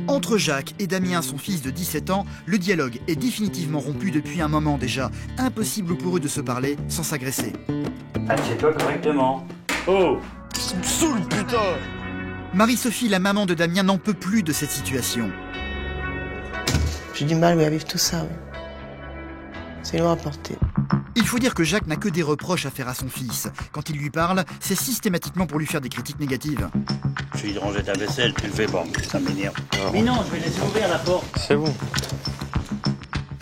Entre Jacques et Damien, son fils de 17 ans, le dialogue est définitivement rompu depuis un moment déjà. Impossible pour eux de se parler sans s'agresser. Assieds-toi correctement. Oh! Ça me saoule, putain! Marie-Sophie, la maman de Damien, n'en peut plus de cette situation. J'ai du mal à vivre tout ça, oui. C'est loin à porter. Il faut dire que Jacques n'a que des reproches à faire à son fils. Quand il lui parle, c'est systématiquement pour lui faire des critiques négatives. Je suis de ranger ta vaisselle, tu le fais pas, ça m'énerve. Mais non, je vais laisser ouvrir la porte. C'est bon.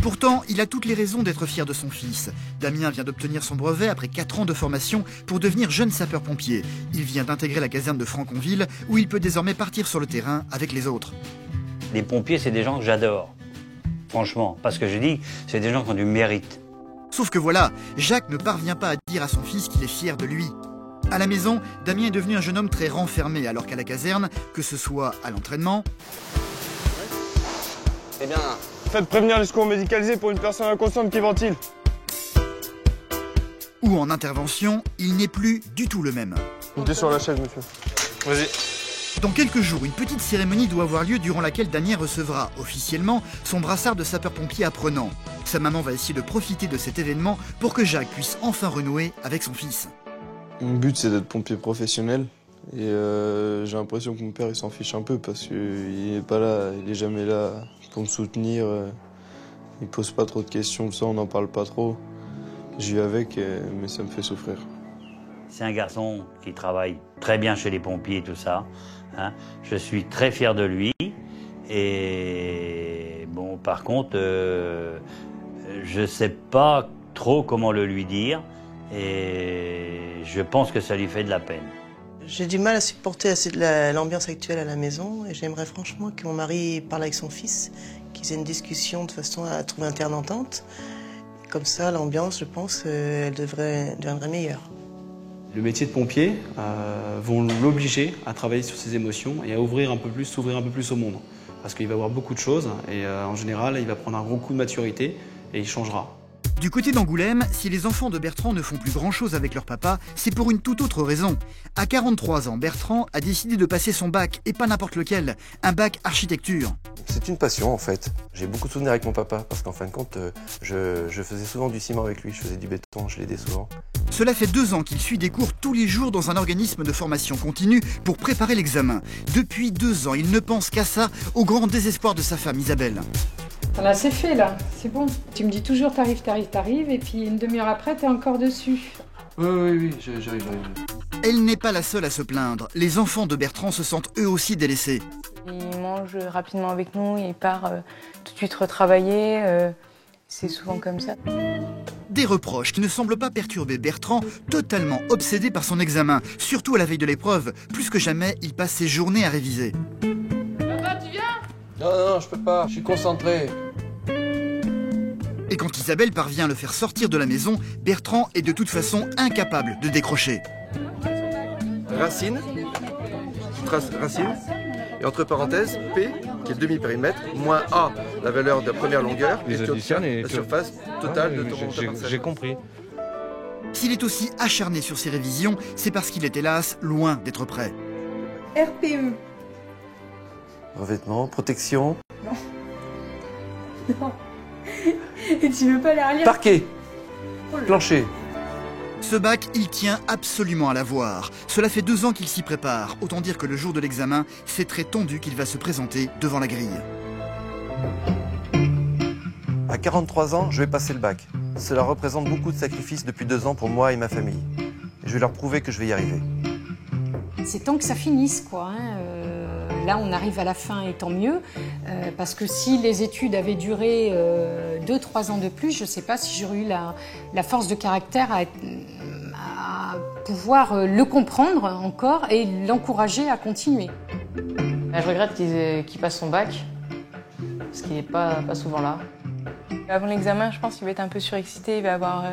Pourtant, il a toutes les raisons d'être fier de son fils. Damien vient d'obtenir son brevet après 4 ans de formation pour devenir jeune sapeur-pompier. Il vient d'intégrer la caserne de Franconville où il peut désormais partir sur le terrain avec les autres. Les pompiers, c'est des gens que j'adore. Franchement, parce que je dis, c'est des gens qui ont du mérite. Sauf que voilà, Jacques ne parvient pas à dire à son fils qu'il est fier de lui. À la maison, Damien est devenu un jeune homme très renfermé, alors qu'à la caserne, que ce soit à l'entraînement... Eh bien... Faites prévenir les secours médicalisés pour une personne inconsciente qui ventile. Ou en intervention, il n'est plus du tout le même. Montez sur la chaise, monsieur. Vas-y. Dans quelques jours, une petite cérémonie doit avoir lieu durant laquelle Damien recevra officiellement son brassard de sapeur-pompier apprenant. Sa maman va essayer de profiter de cet événement pour que Jacques puisse enfin renouer avec son fils. Mon but, c'est d'être pompier professionnel. Et j'ai l'impression que mon père, il s'en fiche un peu parce qu'il n'est pas là, il n'est jamais là pour me soutenir. Il pose pas trop de questions, ça, on n'en parle pas trop. Je vis avec, mais ça me fait souffrir. C'est un garçon qui travaille très bien chez les pompiers et tout ça. Hein. Je suis très fier de lui. Et bon, par contre, je sais pas trop comment le lui dire. Et je pense que ça lui fait de la peine. J'ai du mal à supporter l'ambiance actuelle à la maison et j'aimerais franchement que mon mari parle avec son fils, qu'ils aient une discussion de façon à trouver un terrain d'entente. Comme ça, l'ambiance, je pense, elle deviendrait meilleure. Le métier de pompier vont l'obliger à travailler sur ses émotions et à s'ouvrir un peu plus au monde. Parce qu'il va voir beaucoup de choses et en général, il va prendre un gros coup de maturité et il changera. Du côté d'Angoulême, si les enfants de Bertrand ne font plus grand-chose avec leur papa, c'est pour une toute autre raison. À 43 ans, Bertrand a décidé de passer son bac, et pas n'importe lequel, un bac architecture. C'est une passion en fait. J'ai beaucoup de souvenirs avec mon papa parce qu'en fin de compte, je faisais souvent du ciment avec lui, je faisais du béton, je l'aidais souvent. Cela fait 2 ans qu'il suit des cours tous les jours dans un organisme de formation continue pour préparer l'examen. Depuis 2 ans, il ne pense qu'à ça, au grand désespoir de sa femme Isabelle. T'en as assez fait là, c'est bon. Tu me dis toujours t'arrives, et puis une demi-heure après t'es encore dessus. Oui, j'arrive. Elle n'est pas la seule à se plaindre. Les enfants de Bertrand se sentent eux aussi délaissés. Il mange rapidement avec nous, il part tout de suite retravailler, c'est souvent comme ça. Des reproches qui ne semblent pas perturber Bertrand, totalement obsédé par son examen. Surtout à la veille de l'épreuve, plus que jamais, il passe ses journées à réviser. Papa, tu viens ? Non, je peux pas, je suis concentré. Et quand Isabelle parvient à le faire sortir de la maison, Bertrand est de toute façon incapable de décrocher. Racine, trace racine, et entre parenthèses, P, qui est le demi-périmètre, moins A, la valeur de la première longueur, et la surface totale de ton parcelle. J'ai compris. S'il est aussi acharné sur ses révisions, c'est parce qu'il est hélas loin d'être prêt. RPE. Revêtement, protection. Non. Et tu veux pas la relire ? Parquet. Plancher. Ce bac, il tient absolument à l'avoir. Cela fait 2 ans qu'il s'y prépare. Autant dire que le jour de l'examen, c'est très tendu qu'il va se présenter devant la grille. À 43 ans, je vais passer le bac. Cela représente beaucoup de sacrifices depuis 2 ans pour moi et ma famille. Je vais leur prouver que je vais y arriver. C'est temps que ça finisse quoi. Là on arrive à la fin et tant mieux. Parce que si les études avaient duré 2-3 ans de plus, je ne sais pas si j'aurais eu la force de caractère à pouvoir le comprendre encore et l'encourager à continuer. Je regrette qu'il passe son bac, parce qu'il n'est pas souvent là. Avant l'examen, je pense qu'il va être un peu surexcité, il va avoir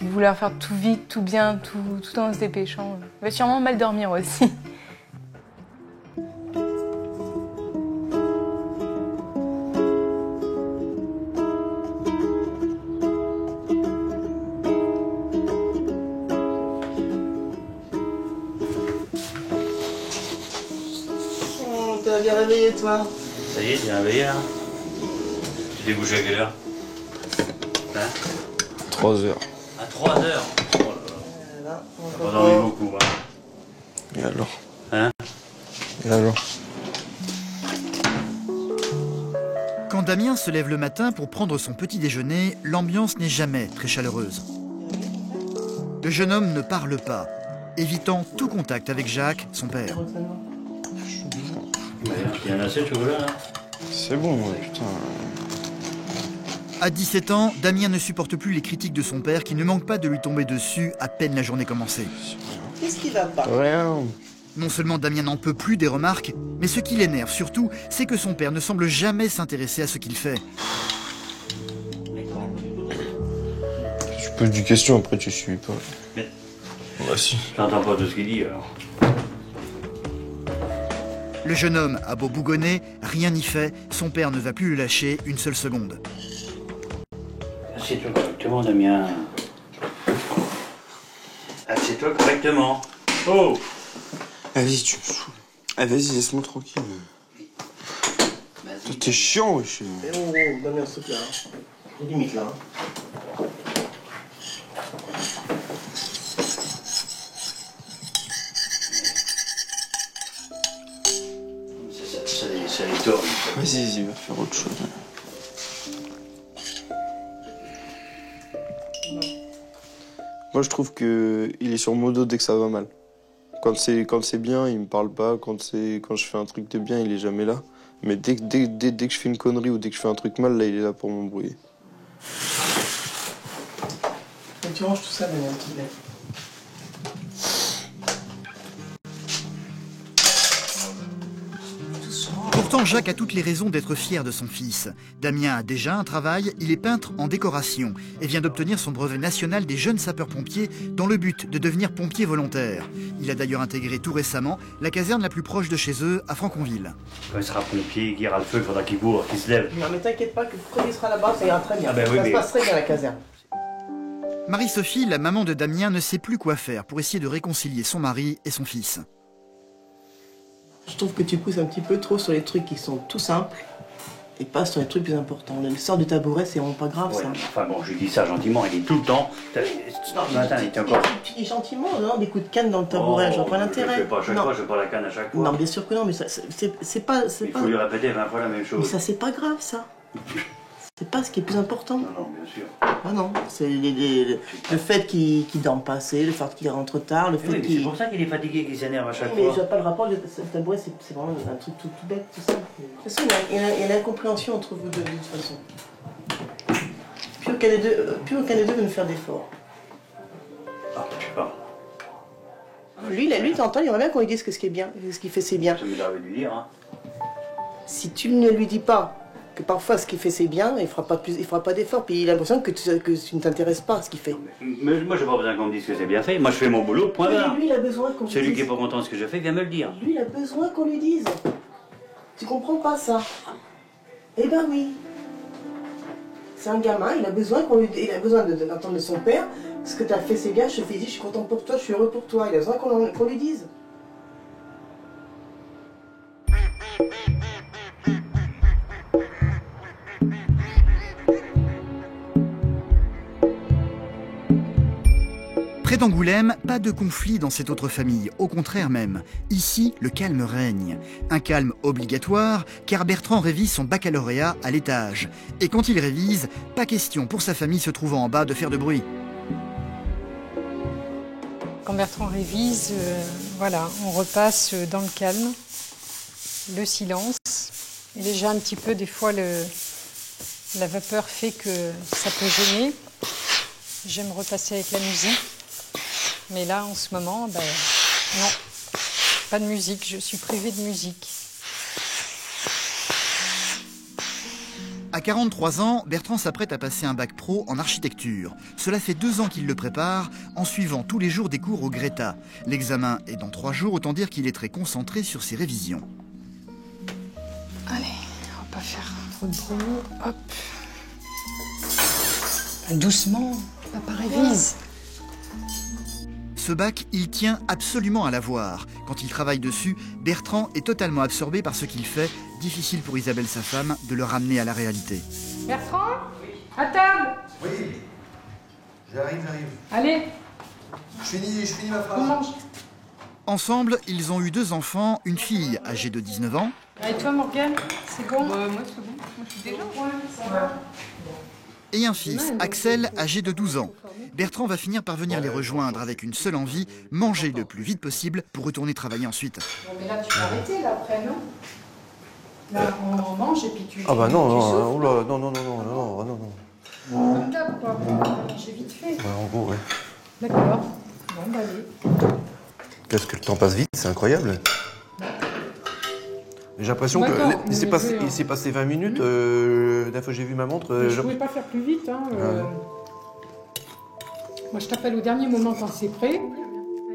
vouloir faire tout vite, tout bien, tout en se dépêchant. Il va sûrement mal dormir aussi. t'as bien réveillé, toi? Ça y est, t'es réveillé là? Tu t'es couché à quelle heure? Hein? 3 heures. À 3 heures? Oh là là. T'as pas dormi beaucoup, hein? Et alors? Hein? Et alors? Quand Damien se lève le matin pour prendre son petit déjeuner, l'ambiance n'est jamais très chaleureuse. Le jeune homme ne parle pas, évitant tout contact avec Jacques, son père. Il y en a assez de chocolat là? C'est bon, putain. À 17 ans, Damien ne supporte plus les critiques de son père qui ne manque pas de lui tomber dessus à peine la journée commencée. Qu'est-ce qui va pas? Rien. Non seulement Damien n'en peut plus des remarques, mais ce qui l'énerve surtout, c'est que son père ne semble jamais s'intéresser à ce qu'il fait. Tu poses des questions, après tu suis pas. Mais... Bah si. J'entends pas tout ce qu'il dit alors. Le jeune homme a beau bougonner, rien n'y fait, son père ne va plus le lâcher une seule seconde. Assieds-toi correctement, Damien. Assieds-toi correctement. Oh! Vas-y, tu me saoules. Ah, vas-y, laisse-moi tranquille. T'es chiant, wesh. Mais oh, Damien, s'il te plaît, hein. J'ai limite là. Hein. Ça les tord. Vas-y, va faire autre chose. Moi, je trouve que il est sur mon dos dès que ça va mal. Quand c'est bien, il me parle pas. Quand je fais un truc de bien, il est jamais là. Mais dès que je fais une connerie ou dès que je fais un truc mal, là, il est là pour m'embrouiller. Et tu ranges tout ça, Damien, s'il te plaît. Pourtant, Jacques a toutes les raisons d'être fier de son fils. Damien a déjà un travail, il est peintre en décoration et vient d'obtenir son brevet national des jeunes sapeurs-pompiers dans le but de devenir pompier volontaire. Il a d'ailleurs intégré tout récemment la caserne la plus proche de chez eux, à Franconville. Quand il sera pompier, qu'il ira le feu, il faudra qu'il court, qu'il se lève. Non mais t'inquiète pas, que quand il sera là-bas, ça ira très bien. Ah ben oui, ça se passe très bien la caserne. Marie-Sophie, la maman de Damien, ne sait plus quoi faire pour essayer de réconcilier son mari et son fils. Je trouve que tu pousses un petit peu trop sur les trucs qui sont tout simples et pas sur les trucs plus importants. L'histoire du tabouret, c'est vraiment pas grave, Ouais, ça. enfin bon, je dis ça gentiment, il dit tout le temps. Ce matin, il était encore. Tu dis gentiment, non, des coups de canne dans le tabouret, je vois pas l'intérêt. Je fais pas à chaque fois, je fais pas la canne à chaque fois. Non, bien sûr que non, mais c'est pas. Il faut lui répéter 20 fois la même chose. Mais ça, c'est pas grave, ça. C'est pas ce qui est plus important. Non, non, bien sûr. Ah non, c'est le fait qu'il dorme pas assez, le fait qu'il rentre tard, le fait Oui, qu'il... c'est pour ça qu'il est fatigué, qu'il s'énerve à chaque mais fois. je vois pas le rapport, le tabouret, c'est vraiment un truc tout bête, tout ça. De toute façon, il y a une incompréhension entre vous deux, de toute façon. Plus aucun des deux veut nous faire d'efforts. Ah, je sais pas. Lui, t'entends, il aimerait bien qu'on lui dise que ce qui est bien, ce qu'il fait, c'est bien. Ça me l'avait dû dire, hein. Si tu ne lui dis pas que parfois ce qu'il fait c'est bien, il fera pas d'efforts, puis il a l'impression que tu ne t'intéresses pas à ce qu'il fait. Mais moi, j'ai pas besoin qu'on me dise que c'est bien fait. Moi, je fais mon boulot, point barre. Lui, il a besoin qu'on lui dise. Celui qui est pas content de ce que je fais, vient me le dire. Lui, il a besoin qu'on lui dise. Tu comprends pas ça? Eh ben oui. C'est un gamin, il a besoin d'entendre de son père. Ce que tu as fait c'est bien, je te félicite, je suis content pour toi, je suis heureux pour toi. Il a besoin qu'on lui dise. Près d'Angoulême, pas de conflit dans cette autre famille, au contraire même. Ici, le calme règne. Un calme obligatoire, car Bertrand révise son baccalauréat à l'étage. Et quand il révise, pas question pour sa famille se trouvant en bas de faire de bruit. Quand Bertrand révise, voilà, on repasse dans le calme, le silence. Et déjà un petit peu, des fois, la vapeur fait que ça peut gêner. J'aime repasser avec la musique. Mais là, en ce moment, ben, non, pas de musique, je suis privée de musique. À 43 ans, Bertrand s'apprête à passer un bac pro en architecture. Cela fait 2 ans qu'il le prépare, en suivant tous les jours des cours au Greta. L'examen est dans 3 jours, autant dire qu'il est très concentré sur ses révisions. Allez, on va pas faire trop de bruit, hop. Doucement, papa révise. Ce bac, il tient absolument à l'avoir. Quand il travaille dessus, Bertrand est totalement absorbé par ce qu'il fait. Difficile pour Isabelle, sa femme, de le ramener à la réalité. Bertrand, à table. Oui, j'arrive. Allez. Je finis ma phrase. On mange. Ensemble, ils ont eu 2 enfants, une fille âgée de 19 ans. Et toi, Morgane, c'est bon? Moi, c'est bon. Moi, je suis déjà. Et un fils, Axel, âgé de 12 ans. Bertrand va finir par venir les rejoindre avec une seule envie, manger le plus vite possible pour retourner travailler ensuite. Bon, mais là, tu vas arrêter, là, après, non? Là, on mange et puis tu... Ah bah non, tu non. Comme d'hab, quoi. J'ai vite fait. Ouais, en gros, ouais. D'accord. Bon, bah, allez. Qu'est-ce que le temps passe vite, c'est incroyable. J'ai l'impression qu'il s'est passé 20 minutes. La fois que j'ai vu ma montre... Je pouvais pas faire plus vite. Hein, Moi, je t'appelle au dernier moment quand c'est prêt.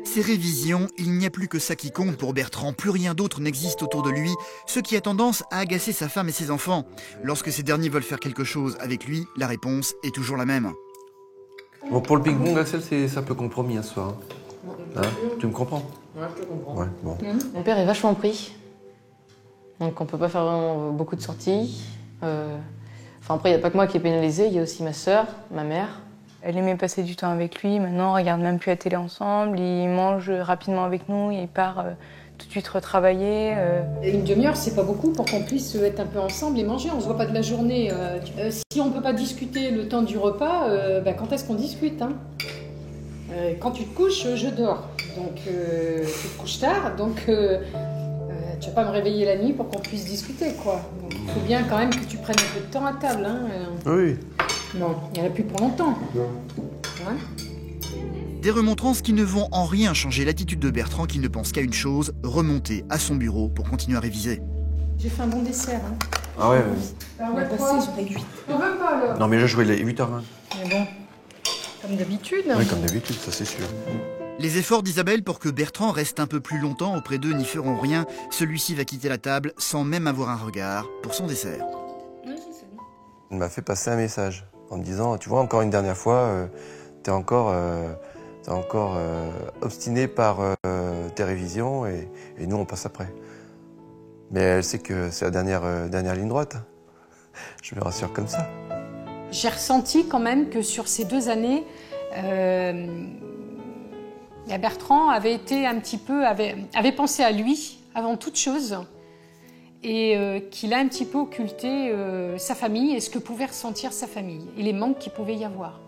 Ces révisions, il n'y a plus que ça qui compte pour Bertrand. Plus rien d'autre n'existe autour de lui, ce qui a tendance à agacer sa femme et ses enfants. Lorsque ces derniers veulent faire quelque chose avec lui, la réponse est toujours la même. Bon, pour le ping-pong, Axel, c'est un peu compromis ce soir. Hein, tu me comprends? Ouais, je te comprends. Ouais, bon. Mon père est vachement pris. Donc on peut pas faire vraiment beaucoup de sorties. Enfin après, il n'y a pas que moi qui est pénalisé, il y a aussi ma sœur, ma mère. Elle aimait passer du temps avec lui, maintenant on regarde même plus la télé ensemble, il mange rapidement avec nous, il part tout de suite retravailler. Et une demi-heure, c'est pas beaucoup pour qu'on puisse être un peu ensemble et manger. On se voit pas de la journée. Si on peut pas discuter le temps du repas, quand est-ce qu'on discute, hein? Quand tu te couches, je dors. Donc tu te couches tard, donc tu vas pas me réveiller la nuit pour qu'on puisse discuter, quoi. Donc, il faut bien quand même que tu prennes un peu de temps à table, hein. Oui. Non, il n'y en a plus pour longtemps. Hein? Des remontrances qui ne vont en rien changer l'attitude de Bertrand qui ne pense qu'à une chose, remonter à son bureau pour continuer à réviser. J'ai fait un bon dessert. Hein. Ah ouais. On va passer sur les 8. On veut pas, alors. Non mais je jouais les 8h20. Mais bon, comme d'habitude. Oui, comme d'habitude, ça c'est sûr. Les efforts d'Isabelle pour que Bertrand reste un peu plus longtemps auprès d'eux n'y feront rien. Celui-ci va quitter la table sans même avoir un regard pour son dessert. Il m'a fait passer un message en me disant, tu vois, encore une dernière fois, t'es encore obstiné par tes révisions et nous on passe après. Mais elle sait que c'est la dernière ligne droite. Je me rassure comme ça. J'ai ressenti quand même que sur ces 2 années, Bertrand avait pensé à lui avant toute chose et qu'il a un petit peu occulté sa famille et ce que pouvait ressentir sa famille et les manques qu'il pouvait y avoir.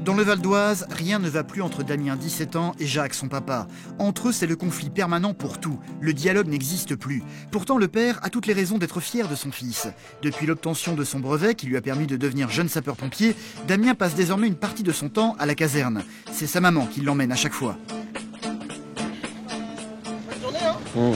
Dans le Val d'Oise, rien ne va plus entre Damien, 17 ans, et Jacques, son papa. Entre eux, c'est le conflit permanent pour tout. Le dialogue n'existe plus. Pourtant, le père a toutes les raisons d'être fier de son fils. Depuis l'obtention de son brevet, qui lui a permis de devenir jeune sapeur-pompier, Damien passe désormais une partie de son temps à la caserne. C'est sa maman qui l'emmène à chaque fois. Bonne journée, hein.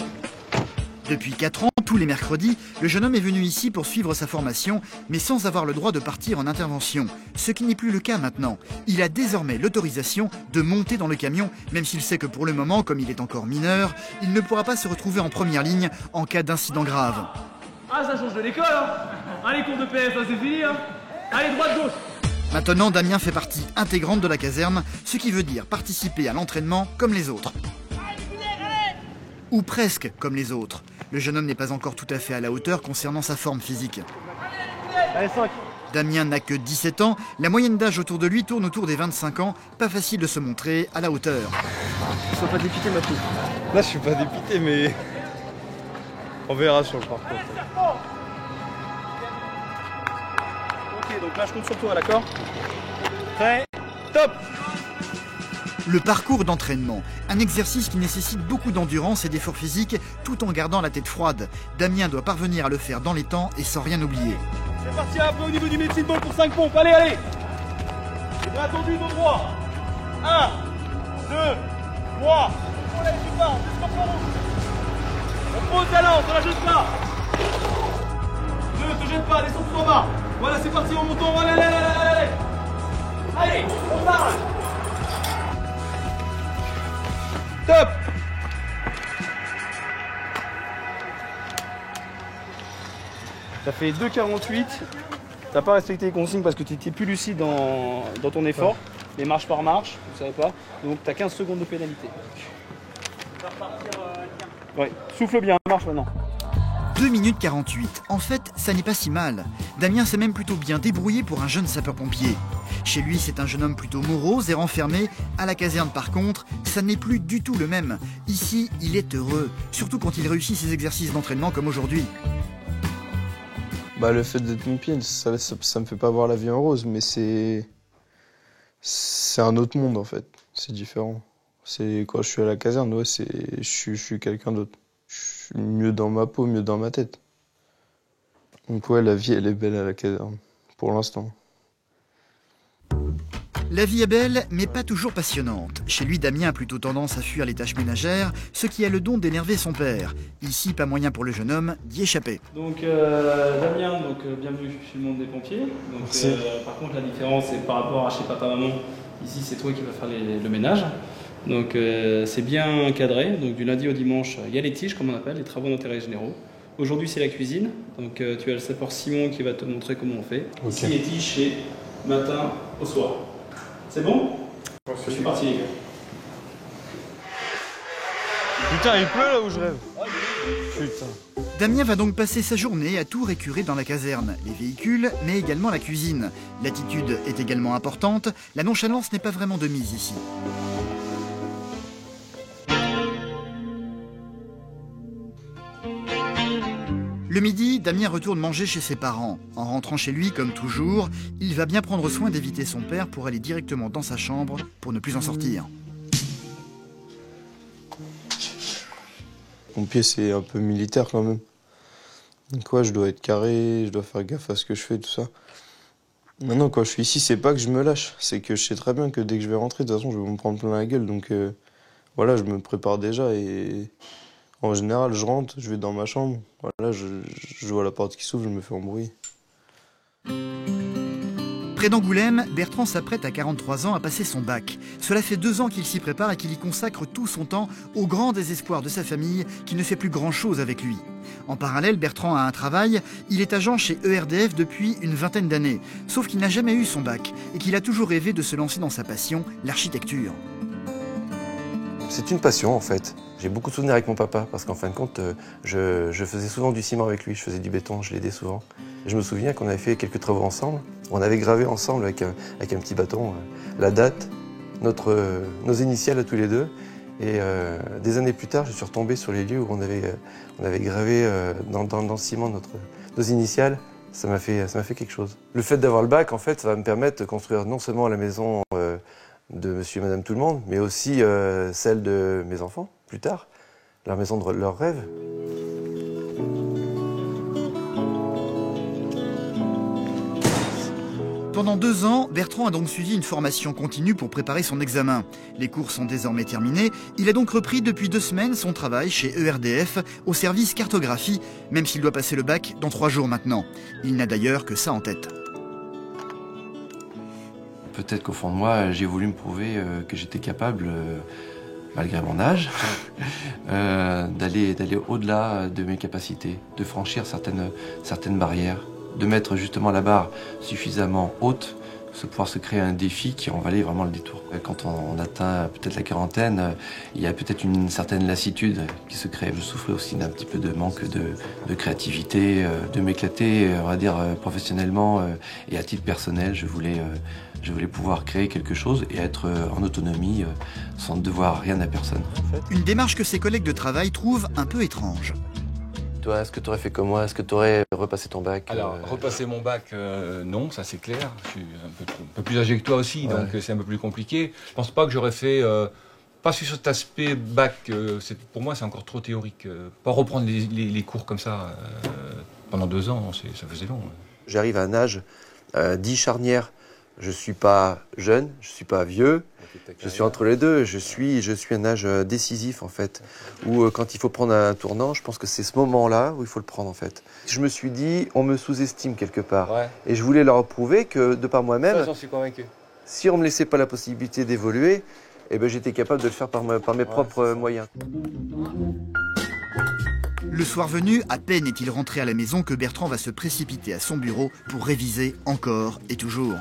Depuis 4 ans, tous les mercredis, le jeune homme est venu ici pour suivre sa formation, mais sans avoir le droit de partir en intervention. Ce qui n'est plus le cas maintenant. Il a désormais l'autorisation de monter dans le camion, même s'il sait que pour le moment, comme il est encore mineur, il ne pourra pas se retrouver en première ligne en cas d'incident grave. Ah, ça change de l'école, hein. Allez, cours de PS, ça c'est fini, hein. Allez, droite-gauche. Maintenant, Damien fait partie intégrante de la caserne, ce qui veut dire participer à l'entraînement comme les autres. Ou presque comme les autres. Le jeune homme n'est pas encore tout à fait à la hauteur concernant sa forme physique. Allez, 5. Damien n'a que 17 ans, la moyenne d'âge autour de lui tourne autour des 25 ans, pas facile de se montrer à la hauteur. Sois pas dépité, ma fille. Là, je suis pas dépité, mais on verra sur le parcours. Ok, donc là, je compte sur toi, d'accord? Prêt? Top! Le parcours d'entraînement, un exercice qui nécessite beaucoup d'endurance et d'effort physique tout en gardant la tête froide. Damien doit parvenir à le faire dans les temps et sans rien oublier. C'est parti un peu au niveau du médecine ball pour 5 pompes, allez, allez! Les bras tendus, dos droit. 1, 2, 3. On lève du bas, on descend pour rouge. On pose la lance, on la jette pas. 2, te jette pas, descends tout en bas. Voilà, c'est parti, on monte en haut, allez, allez, allez, allez. Allez, on part. Top! Ça fait 2,48. T'as pas respecté les consignes parce que tu étais plus lucide dans ton effort. Les marche par marche, vous savez pas. Donc tu as 15 secondes de pénalité. Ouais, souffle bien, marche maintenant. 2 minutes 48. En fait, ça n'est pas si mal. Damien s'est même plutôt bien débrouillé pour un jeune sapeur-pompier. Chez lui, c'est un jeune homme plutôt morose et renfermé. À la caserne, par contre, ça n'est plus du tout le même. Ici, il est heureux, surtout quand il réussit ses exercices d'entraînement comme aujourd'hui. Bah, le fait d'être pompier, ça me fait pas voir la vie en rose, mais c'est un autre monde en fait. C'est différent. C'est quand je suis à la caserne, ouais, je suis quelqu'un d'autre. Je suis mieux dans ma peau, mieux dans ma tête. Donc ouais, la vie elle est belle à la caserne, pour l'instant. La vie est belle, mais pas toujours passionnante. Chez lui, Damien a plutôt tendance à fuir les tâches ménagères, ce qui a le don d'énerver son père. Ici, pas moyen pour le jeune homme d'y échapper. Donc Damien, bienvenue chez le monde des pompiers. Donc, par contre, la différence, c'est par rapport à chez papa-maman. Ici, c'est toi qui vas faire le ménage. Donc c'est bien encadré. Donc du lundi au dimanche, il y a les tiges, comme on appelle, les travaux d'intérêt généraux. Aujourd'hui, c'est la cuisine. Donc tu as le sapeur Simon qui va te montrer comment on fait. Okay. Ici, les tiges, c'est matin au soir. C'est bon? Je suis parti, les gars. Putain, il pleut là où je rêve. Putain. Damien va donc passer sa journée à tout récurer dans la caserne, les véhicules, mais également la cuisine. L'attitude est également importante, la nonchalance n'est pas vraiment de mise ici. Le midi, Damien retourne manger chez ses parents. En rentrant chez lui, comme toujours, il va bien prendre soin d'éviter son père pour aller directement dans sa chambre pour ne plus en sortir. Pompier, c'est un peu militaire quand même. Donc ouais, je dois être carré, je dois faire gaffe à ce que je fais, tout ça. Maintenant, quand je suis ici, c'est pas que je me lâche, c'est que je sais très bien que dès que je vais rentrer, de toute façon, je vais me prendre plein la gueule. Donc voilà, je me prépare déjà et en général, je rentre, je vais dans ma chambre. Voilà, je vois la porte qui s'ouvre, je me fais embrouiller. Près d'Angoulême, Bertrand s'apprête à 43 ans à passer son bac. Cela fait 2 ans qu'il s'y prépare et qu'il y consacre tout son temps au grand désespoir de sa famille qui ne fait plus grand-chose avec lui. En parallèle, Bertrand a un travail, il est agent chez ERDF depuis une vingtaine d'années. Sauf qu'il n'a jamais eu son bac et qu'il a toujours rêvé de se lancer dans sa passion, l'architecture. C'est une passion en fait. J'ai beaucoup de souvenirs avec mon papa parce qu'en fin de compte, je faisais souvent du ciment avec lui, je faisais du béton, je l'aidais souvent. Et je me souviens qu'on avait fait quelques travaux ensemble. On avait gravé ensemble avec un petit bâton la date, nos initiales à tous les deux. Et des années plus tard, je suis retombé sur les lieux où on avait gravé dans le ciment nos initiales. Ça m'a fait quelque chose. Le fait d'avoir le bac, en fait, ça va me permettre de construire non seulement la maison de monsieur et madame tout le monde, mais aussi celle de mes enfants, plus tard, la maison de leurs rêves. Pendant 2 ans, Bertrand a donc suivi une formation continue pour préparer son examen. Les cours sont désormais terminés. Il a donc repris depuis 2 semaines son travail chez ERDF au service cartographie, même s'il doit passer le bac dans 3 jours maintenant. Il n'a d'ailleurs que ça en tête. Peut-être qu'au fond de moi, j'ai voulu me prouver que j'étais capable, malgré mon âge, d'aller au-delà de mes capacités, de franchir certaines barrières, de mettre justement la barre suffisamment haute, pour pouvoir se créer un défi qui en valait vraiment le détour. Quand on atteint peut-être la quarantaine, il y a peut-être une certaine lassitude qui se crée. Je souffrais aussi d'un petit peu de manque de créativité, de m'éclater, on va dire, professionnellement et à titre personnel. Je voulais pouvoir créer quelque chose et être en autonomie sans devoir rien à personne. Une démarche que ses collègues de travail trouvent un peu étrange. Toi, est-ce que tu aurais fait comme moi? Est-ce que tu aurais repassé ton bac? Alors, repasser mon bac, non, ça c'est clair. Je suis un peu plus âgé que toi aussi, ouais. Donc c'est un peu plus compliqué. Je pense pas que j'aurais fait... pas sur cet aspect bac, pour moi c'est encore trop théorique. Pas reprendre les cours comme ça pendant 2 ans, ça faisait long. J'arrive à un âge dit charnière. Je suis pas jeune, je suis pas vieux, je suis entre les deux. Je suis un âge décisif en fait, où quand il faut prendre un tournant, je pense que c'est ce moment-là où il faut le prendre en fait. Je me suis dit, on me sous-estime quelque part, ouais. Et je voulais leur prouver que de par moi-même, j'en suis convaincu. Si on me laissait pas la possibilité d'évoluer, eh ben j'étais capable de le faire par mes propres moyens. Le soir venu, à peine est-il rentré à la maison que Bertrand va se précipiter à son bureau pour réviser encore et toujours.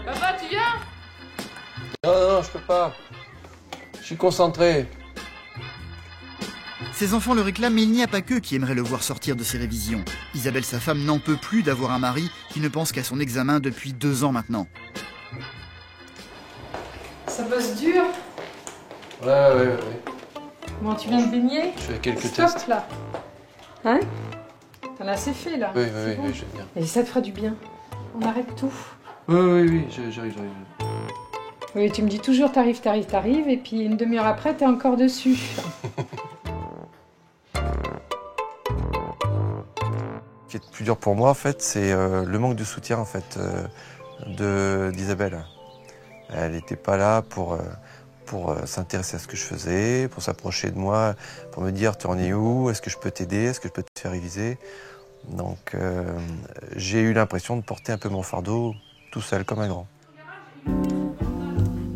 Papa, tu viens? Non, je peux pas. Je suis concentré. Ses enfants le réclament, mais il n'y a pas qu'eux qui aimeraient le voir sortir de ses révisions. Isabelle, sa femme, n'en peut plus d'avoir un mari qui ne pense qu'à son examen depuis 2 ans maintenant. Ça bosse dur. Ouais. Bon, tu viens de baigner? Je fais quelques Stop, tests. là. Hein? T'en as assez fait, là. Oui, Bon. j'aime bien. Et ça te fera du bien. On arrête tout. Oui, j'arrive. Oui, tu me dis toujours t'arrives, et puis une demi-heure après, t'es encore dessus. Ce qui est le plus dur pour moi, en fait, c'est le manque de soutien, en fait, d'Isabelle. Elle n'était pas là pour s'intéresser à ce que je faisais, pour s'approcher de moi, pour me dire « tu en es où? Est-ce que je peux t'aider? Est-ce que je peux te faire réviser ?» Donc j'ai eu l'impression de porter un peu mon fardeau tout seul, comme un grand.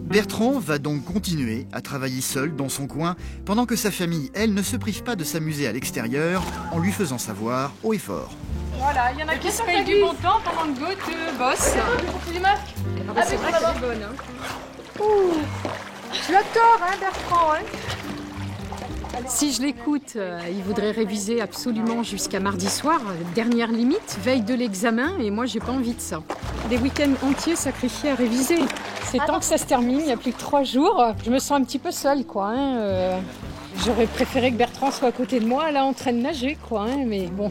Bertrand va donc continuer à travailler seul dans son coin, pendant que sa famille, elle, ne se prive pas de s'amuser à l'extérieur en lui faisant savoir haut et fort. Voilà, il y en a qui se payent du bon temps pendant que d'autres bossent. C'est des masques. C'est vrai qu'elle est bonne. Hein. Ouh. Tu as tort, hein, Bertrand. Hein. Si je l'écoute, il voudrait réviser absolument jusqu'à mardi soir, dernière limite, veille de l'examen, et moi j'ai pas envie de ça. Des week-ends entiers sacrifiés à réviser. C'est temps que ça se termine, il y a plus que 3 jours. Je me sens un petit peu seule, quoi. Hein. J'aurais préféré que Bertrand soit à côté de moi, là, en train de nager, quoi. Hein, mais bon.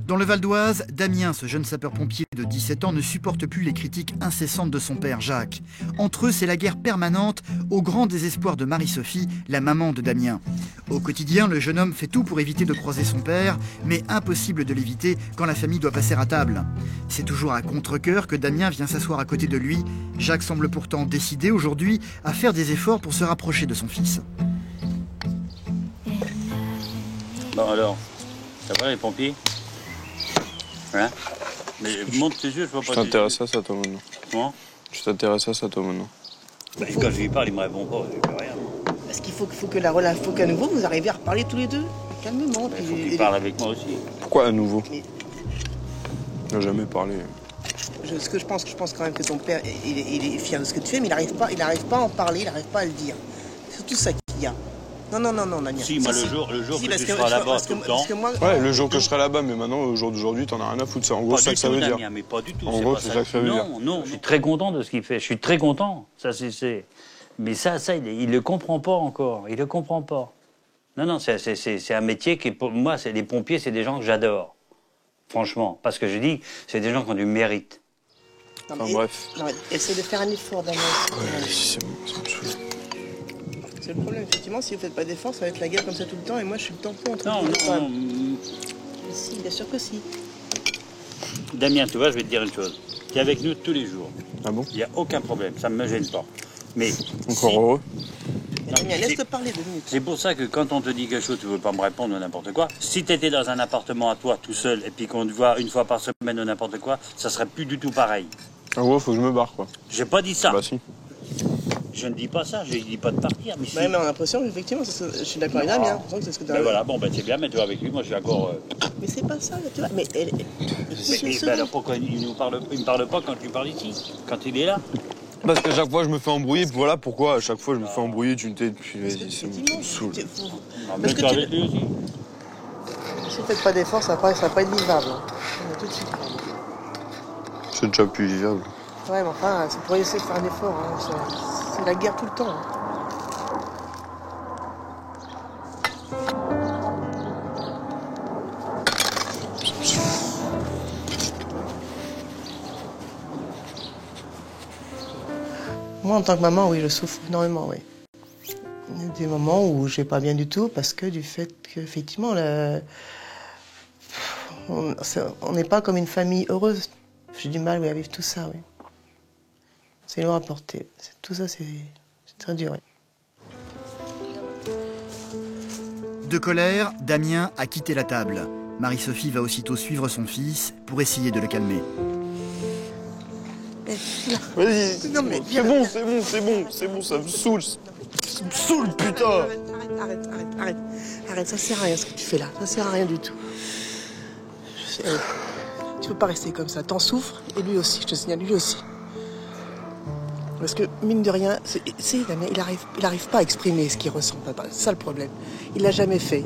Dans le Val d'Oise, Damien, ce jeune sapeur-pompier de 17 ans, ne supporte plus les critiques incessantes de son père, Jacques. Entre eux, c'est la guerre permanente, au grand désespoir de Marie-Sophie, la maman de Damien. Au quotidien, le jeune homme fait tout pour éviter de croiser son père, mais impossible de l'éviter quand la famille doit passer à table. C'est toujours à contre-cœur que Damien vient s'asseoir à côté de lui. Jacques semble pourtant décidé aujourd'hui à faire des efforts pour se rapprocher de son fils. Bon alors, ça va les pompiers? Hein? Mais monte tes yeux, je vois pas. Je t'intéresse à ça, toi, maintenant. Comment? Je t'intéresse à ça, toi, maintenant. Bah, quand je lui parle, il me répond pas, je peux rien. Parce qu'il faut qu'à nouveau vous arriviez à reparler tous les deux. Calmement. Il faut qu'il parle avec moi aussi. Pourquoi à nouveau? On n'a jamais parlé. Je pense quand même que ton père, il est fier de ce que tu fais, mais il n'arrive pas à en parler, il n'arrive pas à le dire. C'est surtout ça qu'il y a. Non, Damien. Si, moi, le jour que tu seras là-bas tout le temps. Ouais, le jour que je serai là-bas, mais maintenant, au jour d'aujourd'hui, t'en as rien à foutre. C'est en gros ça que ça veut dire. Mais pas du tout. En gros, c'est ça que ça veut dire. Non, je suis très content de ce qu'il fait. Je suis très content. Ça, c'est. Mais ça, il le comprend pas encore. Il le comprend pas. Non, c'est un métier qui, pour moi, les pompiers, c'est des gens que j'adore. Franchement. Parce que je dis, c'est des gens qui ont du mérite. Enfin, bref. Essaye de faire un effort, Damien. Ouais, c'est bon, ça me saoule. C'est le problème, effectivement, si vous faites pas d'efforts, ça va être la guerre comme ça tout le temps, et moi je suis le tampon entre Non. Si, bien sûr que si. Damien, tu vois, je vais te dire une chose. Tu es avec nous tous les jours. Ah bon? Il n'y a aucun problème, ça ne me gêne pas. Mais. Encore heureux. Damien, laisse-le parler 2 minutes. C'est pour ça que quand on te dit quelque chose, tu ne veux pas me répondre ou n'importe quoi. Si tu étais dans un appartement à toi, tout seul, et puis qu'on te voit une fois par semaine ou n'importe quoi, ça serait plus du tout pareil. En gros, faut que je me barre, quoi. J'ai pas dit ça. Bah si. Je ne dis pas ça, je ne dis pas de partir. Mais, si. Ouais, mais on a l'impression qu'effectivement, je suis d'accord avec Damien. C'est ce que ben voilà, bon, ben c'est bien, mais tu vas avec lui, moi je suis encore. Mais c'est pas ça, tu vois. Mais alors pourquoi il me parle pas quand tu parles ici, quand il est là? Parce qu'à chaque fois, je me fais embrouiller, voilà pourquoi à chaque fois, je me fais embrouiller d'une tête, puis vas-y, ça me saoule. Mais tu es avec lui aussi. Si vous faites pas d'efforts, ça va pas être vivable. Tout de suite. C'est déjà plus vivable. Ouais, mais enfin, c'est pour essayer de faire un effort. Hein. C'est la guerre tout le temps. Hein. Moi, en tant que maman, oui, je souffre énormément, oui. Il y a des moments où je vais pas bien du tout parce que du fait qu'effectivement, on n'est pas comme une famille heureuse. J'ai du mal à vivre tout ça, oui. C'est lourd à porter. Tout ça, c'est très dur, oui. De colère, Damien a quitté la table. Marie-Sophie va aussitôt suivre son fils pour essayer de le calmer. Vas-y, non mais c'est bon, ça me saoule. me saoule, putain. Arrête, ça sert à rien ce que tu fais là, ça sert à rien du tout. Tu peux pas rester comme ça, t'en souffres, et lui aussi, je te signale, lui aussi. Parce que, mine de rien, Damien, il arrive pas à exprimer ce qu'il ressent, papa. C'est ça le problème. Il l'a jamais fait.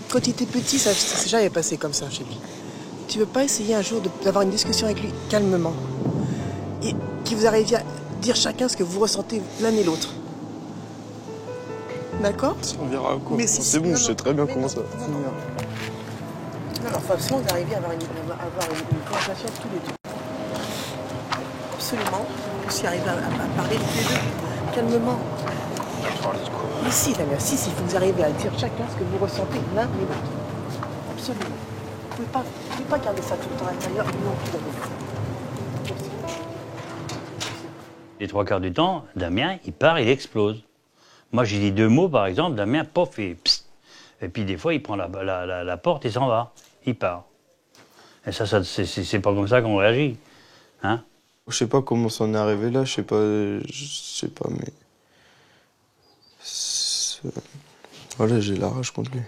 Quand il était petit, ça s'est jamais passé comme ça chez lui. Tu veux pas essayer un jour d'avoir une discussion avec lui calmement et que vous arriviez à dire chacun ce que vous ressentez l'un et l'autre. D'accord? On verra quoi. C'est bon, je sais très bien comment ça va finir. Non, enfin, sinon vous arrivez à avoir une conversation tous les deux. Absolument. Vous y arrivez à parler tous les deux calmement. Mais si, Damien, si, il faut que vous arriviez à dire chacun ce que vous ressentez l'un et l'autre. Absolument. Vous ne pouvez pas garder ça tout le temps à l'intérieur, non plus, Damien. Les 3/4 du temps, Damien, il part, il explose. Moi, j'ai dit 2 mots, par exemple, Damien, pof, et psst. Et puis, des fois, il prend la porte et s'en va. Il part. Et ça c'est pas comme ça qu'on réagit. Hein? Je sais pas comment ça en est arrivé là, je sais pas, mais... Voilà, j'ai la rage contre lui.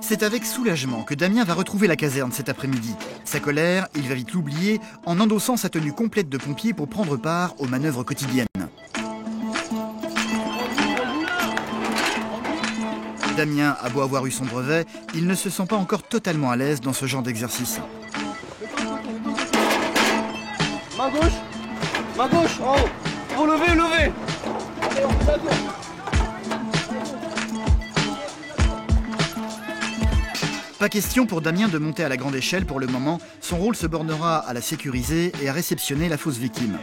C'est avec soulagement que Damien va retrouver la caserne cet après-midi. Sa colère, il va vite l'oublier en endossant sa tenue complète de pompier pour prendre part aux manœuvres quotidiennes. Damien a beau avoir eu son brevet, il ne se sent pas encore totalement à l'aise dans ce genre d'exercice. Main gauche, en haut. Vous levez. Allez, on fait la tour. Pas question pour Damien de monter à la grande échelle pour le moment. Son rôle se bornera à la sécuriser et à réceptionner la fausse victime.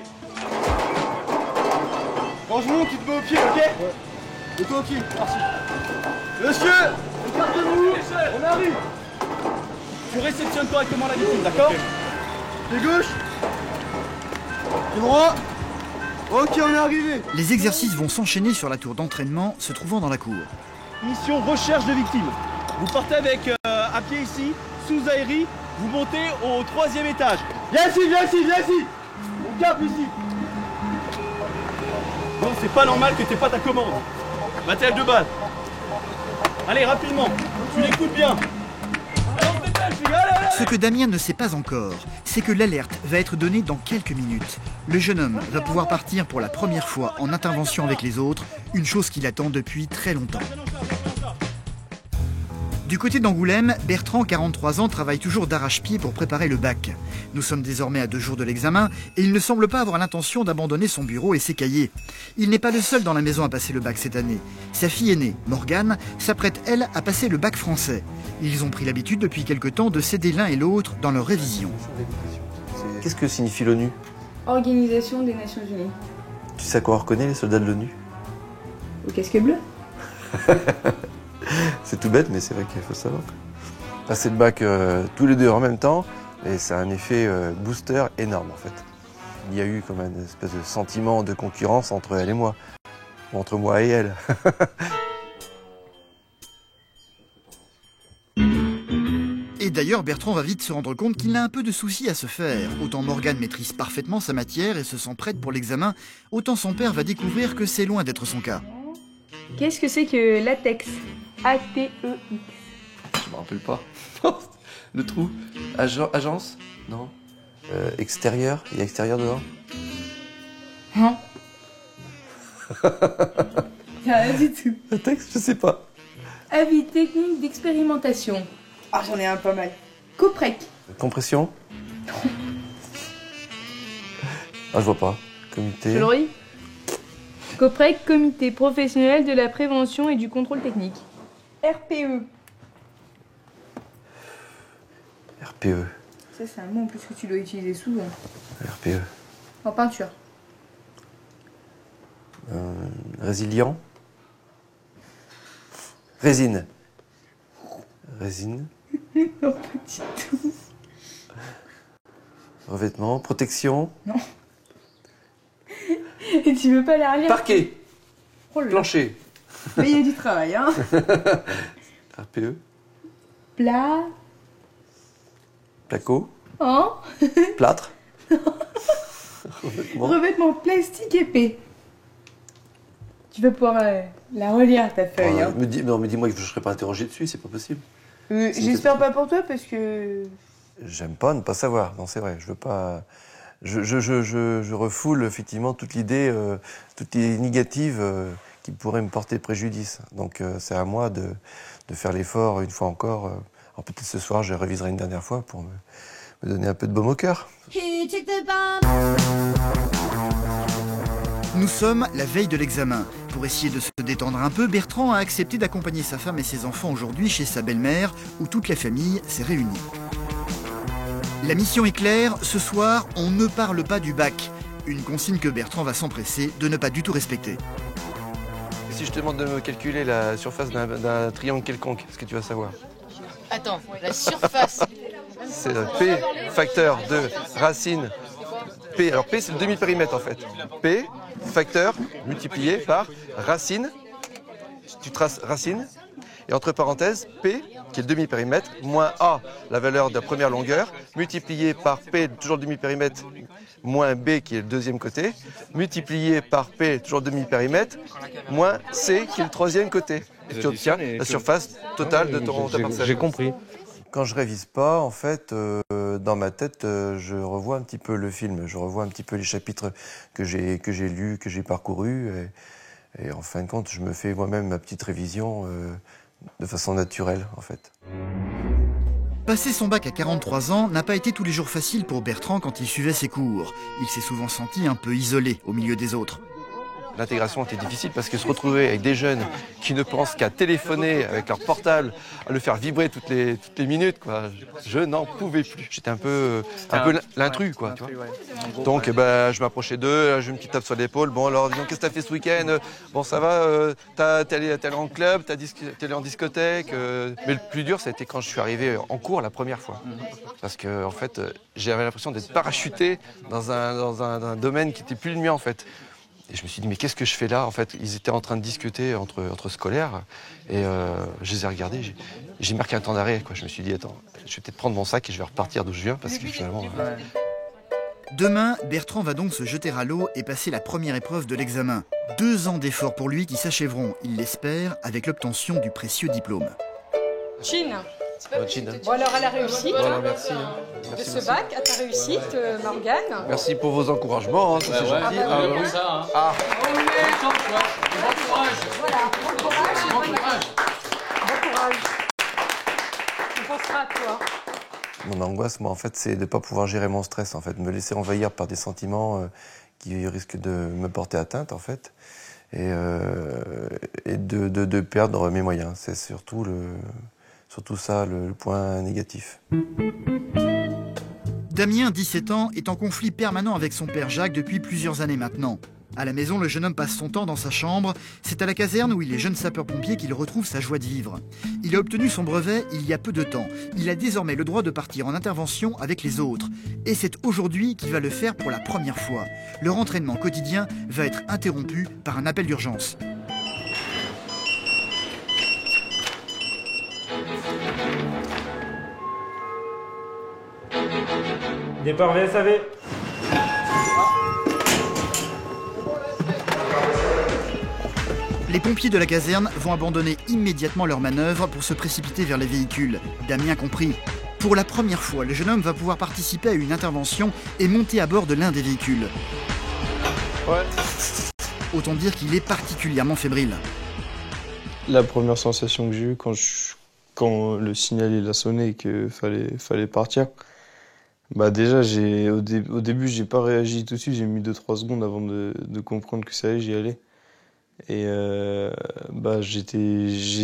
Quand je monte, tu te mets au pied, ok? Ouais. Et toi au pied, merci. Monsieur, écartez-vous, on arrive. Tu réceptionnes correctement la victime, d'accord? Pied gauche. Pied droit. Ok, on est arrivé. Les exercices vont s'enchaîner sur la tour d'entraînement se trouvant dans la cour. Mission recherche de victimes. Vous partez avec à pied ici, sous aérie, vous montez au 3e étage. Viens ici. On cap ici. Non, c'est pas normal que t'aies pas ta commande. Matériel de base. Allez, rapidement, tu l'écoutes bien. Ce que Damien ne sait pas encore, c'est que l'alerte va être donnée dans quelques minutes. Le jeune homme va pouvoir partir pour la première fois en intervention avec les autres, une chose qu'il attend depuis très longtemps. Du côté d'Angoulême, Bertrand, 43 ans, travaille toujours d'arrache-pied pour préparer le bac. Nous sommes désormais à 2 jours de l'examen et il ne semble pas avoir l'intention d'abandonner son bureau et ses cahiers. Il n'est pas le seul dans la maison à passer le bac cette année. Sa fille aînée, Morgane, s'apprête, elle, à passer le bac français. Ils ont pris l'habitude depuis quelque temps de s'aider l'un et l'autre dans leur révision. Qu'est-ce que signifie l'ONU? Organisation des Nations Unies. Tu sais à quoi on reconnaît les soldats de l'ONU? Au casque bleu. C'est tout bête, mais c'est vrai qu'il faut savoir. Passer le bac tous les deux en même temps, et c'est un effet booster énorme en fait. Il y a eu comme une espèce de sentiment de concurrence entre elle et moi, ou entre moi et elle. Et d'ailleurs, Bertrand va vite se rendre compte qu'il a un peu de soucis à se faire. Autant Morgane maîtrise parfaitement sa matière et se sent prête pour l'examen, autant son père va découvrir que c'est loin d'être son cas. Qu'est-ce que c'est que latex? A-T-E-X. Je me rappelle pas. Le trou. Agence? Non. Extérieur? Il y a extérieur dedans? Non. Rien du tout. Latex? Je sais pas. Avis technique d'expérimentation. Ah, j'en ai un pas mal. Coprec. Compression? Ah, je vois pas. Comité. Je le redis. Coprec, Comité professionnel de la prévention et du contrôle technique. RPE. RPE. Ça, c'est un mot en plus que tu dois utiliser souvent. RPE. En peinture. Résilient. Résine. Résine. Non, petit tout. Revêtement. Protection. Non. Et tu veux pas la relire? Parquet. Oh là là. Plancher. Mais il y a du travail, hein. RPE. Plat. Placo. Hein? Plâtre. Revêtement plastique épais. Tu vas pouvoir la relire, ta feuille. Hein. Mais dis-moi que je ne serai pas interrogé dessus, c'est pas possible. J'espère pas pour toi parce que... J'aime pas ne pas savoir, non c'est vrai, je veux pas... Je refoule effectivement toute l'idée négative qui pourrait me porter préjudice. Donc c'est à moi de faire l'effort une fois encore. Alors peut-être ce soir je réviserai une dernière fois pour me donner un peu de baume au cœur. Nous sommes la veille de l'examen. Pour essayer de se détendre un peu, Bertrand a accepté d'accompagner sa femme et ses enfants aujourd'hui chez sa belle-mère, où toute la famille s'est réunie. La mission est claire, ce soir, on ne parle pas du bac. Une consigne que Bertrand va s'empresser de ne pas du tout respecter. Et si je te demande de me calculer la surface d'un triangle quelconque, est-ce que tu vas savoir? Attends, la surface. C'est P facteur de racine. P, alors P c'est le demi-périmètre en fait. P facteur multiplié par racine. Tu traces racine. Et entre parenthèses, P, qui est le demi-périmètre, moins A, la valeur de la première longueur, multiplié par P, toujours le demi-périmètre, moins B, qui est le deuxième côté, multiplié par P, toujours le demi-périmètre, moins C, qui est le troisième côté. Et tu obtiens la surface totale de ta parcelle. J'ai compris. Quand je révise pas, en fait, dans ma tête, je revois un petit peu le film, je revois un petit peu les chapitres que j'ai lus, que j'ai parcourus, et en fin de compte, je me fais moi-même ma petite révision de façon naturelle, en fait. Passer son bac à 43 ans n'a pas été tous les jours facile pour Bertrand quand il suivait ses cours. Il s'est souvent senti un peu isolé au milieu des autres. L'intégration était difficile parce que se retrouver avec des jeunes qui ne pensent qu'à téléphoner avec leur portable, à le faire vibrer toutes les minutes, quoi. Je n'en pouvais plus. J'étais un peu l'intrus, quoi. Tu vois. Donc je m'approchais d'eux, je me petite tape sur l'épaule. Bon alors, disons, qu'est-ce que t'as fait ce week-end? Bon ça va, t'es allé en club, t'es allé en discothèque. Mais le plus dur, ça a été quand je suis arrivé en cours la première fois. Parce que en fait, j'avais l'impression d'être parachuté dans un domaine qui n'était plus le mien en fait. Et je me suis dit, mais qu'est-ce que je fais là? En fait, ils étaient en train de discuter entre scolaires. Et je les ai regardés. J'ai marqué un temps d'arrêt. Je me suis dit, attends, je vais peut-être prendre mon sac et je vais repartir d'où je viens. Parce que finalement... Demain, Bertrand va donc se jeter à l'eau et passer la première épreuve de l'examen. 2 ans d'efforts pour lui qui s'achèveront, il l'espère, avec l'obtention du précieux diplôme. Chine. Chine. Bon alors à la réussite merci. de ce bac, à ta réussite, Morgane. Merci pour vos encouragements, c'est gentil. Bon courage. Voilà, bon courage. On pensera à toi. Mon angoisse, moi, en fait, c'est de ne pas pouvoir gérer mon stress, en fait, de me laisser envahir par des sentiments qui risquent de me porter atteinte, en fait, et de perdre mes moyens. C'est surtout ça le point négatif. Damien, 17 ans, est en conflit permanent avec son père Jacques depuis plusieurs années maintenant. À la maison, le jeune homme passe son temps dans sa chambre. C'est à la caserne où il est jeune sapeur-pompier qu'il retrouve sa joie de vivre. Il a obtenu son brevet il y a peu de temps. Il a désormais le droit de partir en intervention avec les autres. Et c'est aujourd'hui qu'il va le faire pour la première fois. Leur entraînement quotidien va être interrompu par un appel d'urgence. Départ VSAV. Les pompiers de la caserne vont abandonner immédiatement leur manœuvre pour se précipiter vers les véhicules, Damien compris. Pour la première fois, le jeune homme va pouvoir participer à une intervention et monter à bord de l'un des véhicules. Ouais. Autant dire qu'il est particulièrement fébrile. La première sensation que j'ai eue quand le signal il a sonné et qu'il fallait partir, déjà au début j'ai pas réagi tout de suite, j'ai mis 2-3 secondes avant de comprendre que ça allait, j'y allais. Et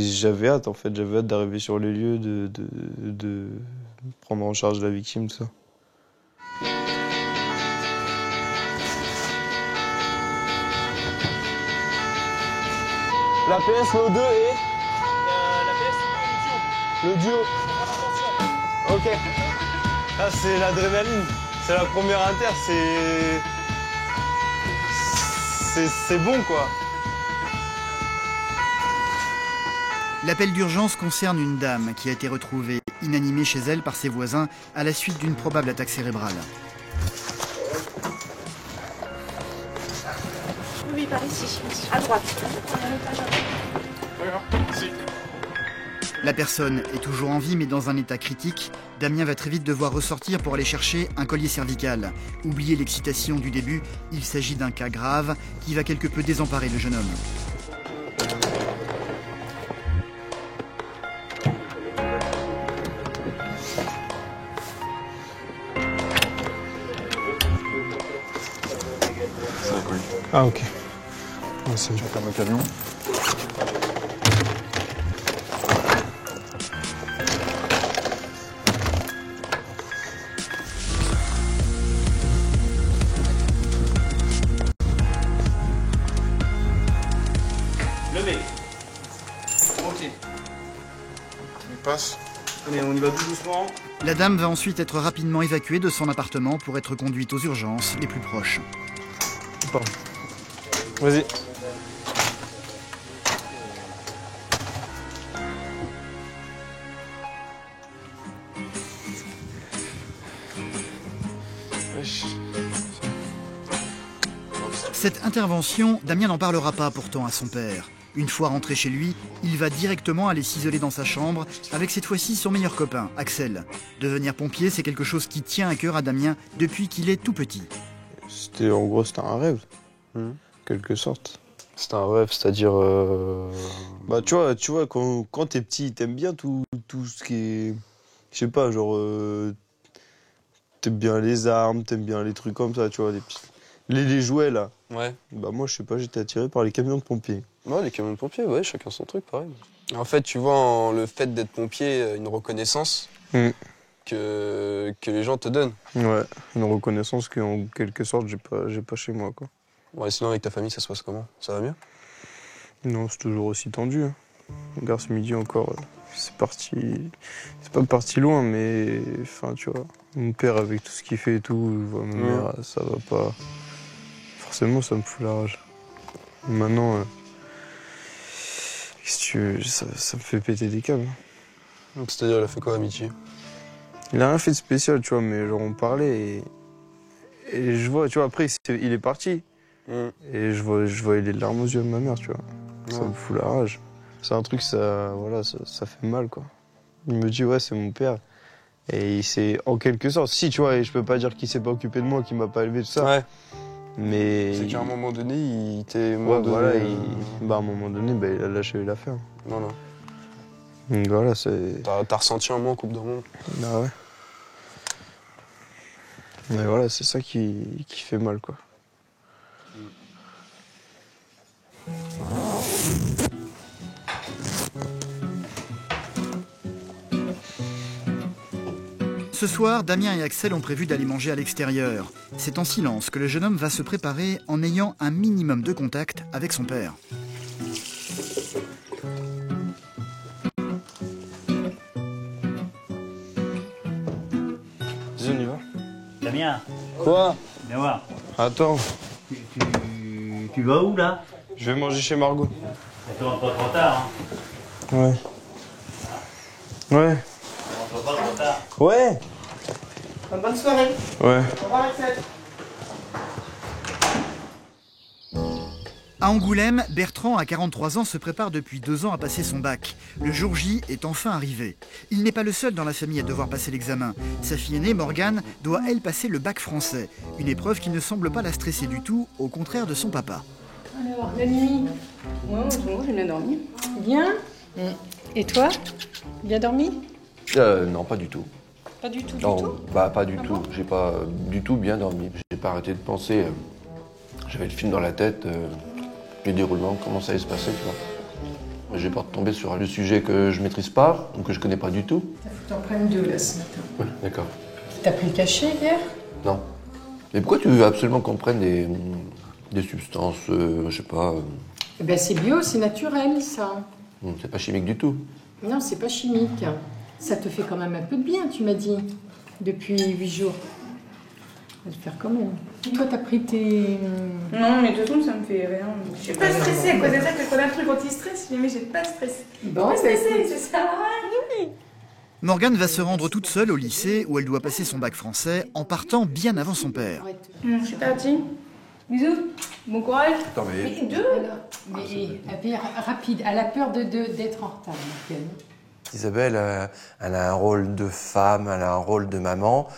j'avais hâte en fait, j'avais hâte d'arriver sur les lieux, de prendre en charge la victime, tout ça. La PS, le 2 et... la PS, le duo. Ok. Là, c'est l'adrénaline. C'est la première inter, c'est bon, quoi. L'appel d'urgence concerne une dame qui a été retrouvée inanimée chez elle par ses voisins à la suite d'une probable attaque cérébrale. Oui, par ici, à droite. La personne est toujours en vie mais dans un état critique. Damien va très vite devoir ressortir pour aller chercher un collier cervical. Oubliez l'excitation du début, il s'agit d'un cas grave qui va quelque peu désemparer le jeune homme. Ah ok. Ouais, c'est bien. Ferme le camion. Levez. Ok. Il passe. Allez, on y va tout doucement. La dame va ensuite être rapidement évacuée de son appartement pour être conduite aux urgences les plus proches. Vas-y. Cette intervention, Damien n'en parlera pas pourtant à son père. Une fois rentré chez lui, il va directement aller s'isoler dans sa chambre avec cette fois-ci son meilleur copain, Axel. Devenir pompier, c'est quelque chose qui tient à cœur à Damien depuis qu'il est tout petit. En gros, c'était un rêve, en quelque sorte. C'était un rêve, c'est-à-dire... Bah, tu vois quand t'es petit, t'aimes bien tout ce qui est... Je sais pas, genre... T'aimes bien les armes, t'aimes bien les trucs comme ça, tu vois, les jouets, là. Ouais. Bah, moi, je sais pas, j'étais attiré par les camions de pompiers. Ouais, les camions de pompiers, ouais, chacun son truc, pareil. En fait, tu vois, le fait d'être pompier, une reconnaissance que les gens te donnent. Ouais, une reconnaissance qu'en quelque sorte, j'ai pas chez moi, quoi. Ouais, sinon, avec ta famille, ça se passe comment? Ça va mieux? Non, c'est toujours aussi tendu. Hein. Regarde, ce midi encore, c'est parti... C'est pas parti loin, mais... Enfin, tu vois, mon père, avec tout ce qu'il fait et tout, ma mère, ça va pas... Forcément, ça me fout la rage. Maintenant, ça me fait péter des câbles. Donc, c'est-à-dire, il a fait quoi, Amitié? Il a rien fait de spécial, tu vois, mais genre, on parlait et je vois, tu vois, après, il est parti. Et je voyais les larmes aux yeux de ma mère, tu vois. Ça me fout la rage. C'est un truc, ça fait mal, quoi. Il me dit, ouais, c'est mon père. Et il s'est, en quelque sorte, si, tu vois, et je peux pas dire qu'il s'est pas occupé de moi, qu'il m'a pas élevé, tout ça. Ouais. Mais... C'est qu'à un moment donné, il t'est... Ouais, voilà, à un moment donné, il a lâché l'affaire. Voilà. Donc voilà, c'est... T'as ressenti un manque au bout d'un moment? Ah ouais. Mais voilà, c'est ça qui fait mal, quoi. Ce soir, Damien et Axel ont prévu d'aller manger à l'extérieur. C'est en silence que le jeune homme va se préparer en ayant un minimum de contact avec son père. Vas-y, on y va. Damien. Quoi? Viens voir. Attends. Tu vas où, là? Je vais manger chez Margot. Attends, pas trop tard, hein. Ouais. Ouais. On pas trop tard. Ouais. Bonne soirée. Ouais. Au revoir, Axel. À Angoulême, Bertrand, à 43 ans, se prépare depuis 2 ans à passer son bac. Le jour J est enfin arrivé. Il n'est pas le seul dans la famille à devoir passer l'examen. Sa fille aînée, Morgane, doit elle passer le bac français. Une épreuve qui ne semble pas la stresser du tout, au contraire de son papa. Alors, la nuit? Ouais, j'ai bien dormi. Bien? Et toi? Bien dormi? Non, pas du tout. Pas du tout, Non, du tout? bah, pas du tout. J'ai pas du tout bien dormi. J'ai pas arrêté de penser. J'avais le film dans la tête, les déroulements, comment ça allait se passer, tu vois. J'ai peur de tomber sur le sujet que je maîtrise pas, ou que je connais pas du tout. Faut que t'en prennes 2 là ce matin. Ouais, d'accord. T'as pris le cachet hier? Non. Mais pourquoi tu veux absolument qu'on prenne des substances, je sais pas... Eh ben c'est bio, c'est naturel ça. C'est pas chimique du tout. Non, c'est pas chimique. Ça te fait quand même un peu de bien, tu m'as dit, depuis 8 jours. On va te faire comment? Et toi, t'as pris tes... Non, mais de toute façon, ça me fait rien. Je suis pas stressée à cause de ça, que je connais un truc anti-stress, mais j'ai pas stressé. Bon, pas stressée, c'est ça. Morgane va se rendre toute seule au lycée où elle doit passer son bac français en partant bien avant son père. Je suis partie. Bisous. Bon courage. Attends, mais... Deux. Mais rapide. Elle a peur d'être en retard. Isabelle, elle a un rôle de femme, elle a un rôle de maman.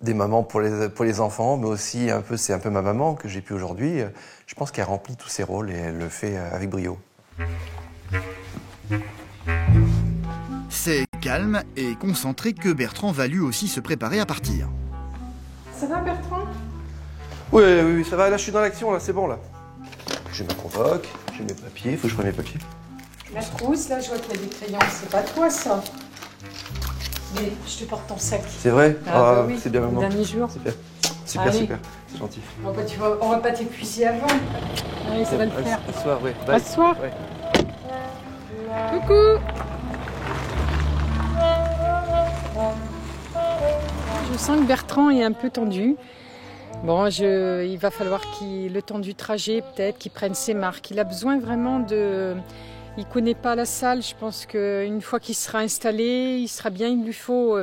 Des mamans pour les enfants, mais aussi c'est un peu ma maman que j'ai pu aujourd'hui. Je pense qu'elle remplit tous ses rôles et elle le fait avec brio. C'est calme et concentré que Bertrand va lui aussi se préparer à partir. Ça va Bertrand? Oui, ça va. Là, je suis dans l'action, là, c'est bon, là. J'ai ma convoque, j'ai mes papiers, faut que je prenne mes papiers. La trousse, là, je vois qu'il y a des crayons. C'est pas toi, ça? Mais je te porte ton sac. C'est vrai? Bah oui. C'est bien maintenant. Dernier jour. Super. Allez. Super. C'est gentil. On va pas t'épuiser avant. Allez, ça va le faire. À ce soir, oui. À ce soir. Ouais. Coucou. Je sens que Bertrand est un peu tendu. Bon, il va falloir le temps du trajet, peut-être, qu'il prenne ses marques. Il a besoin vraiment de... Il ne connaît pas la salle. Je pense qu'une fois qu'il sera installé, il sera bien. Il lui faut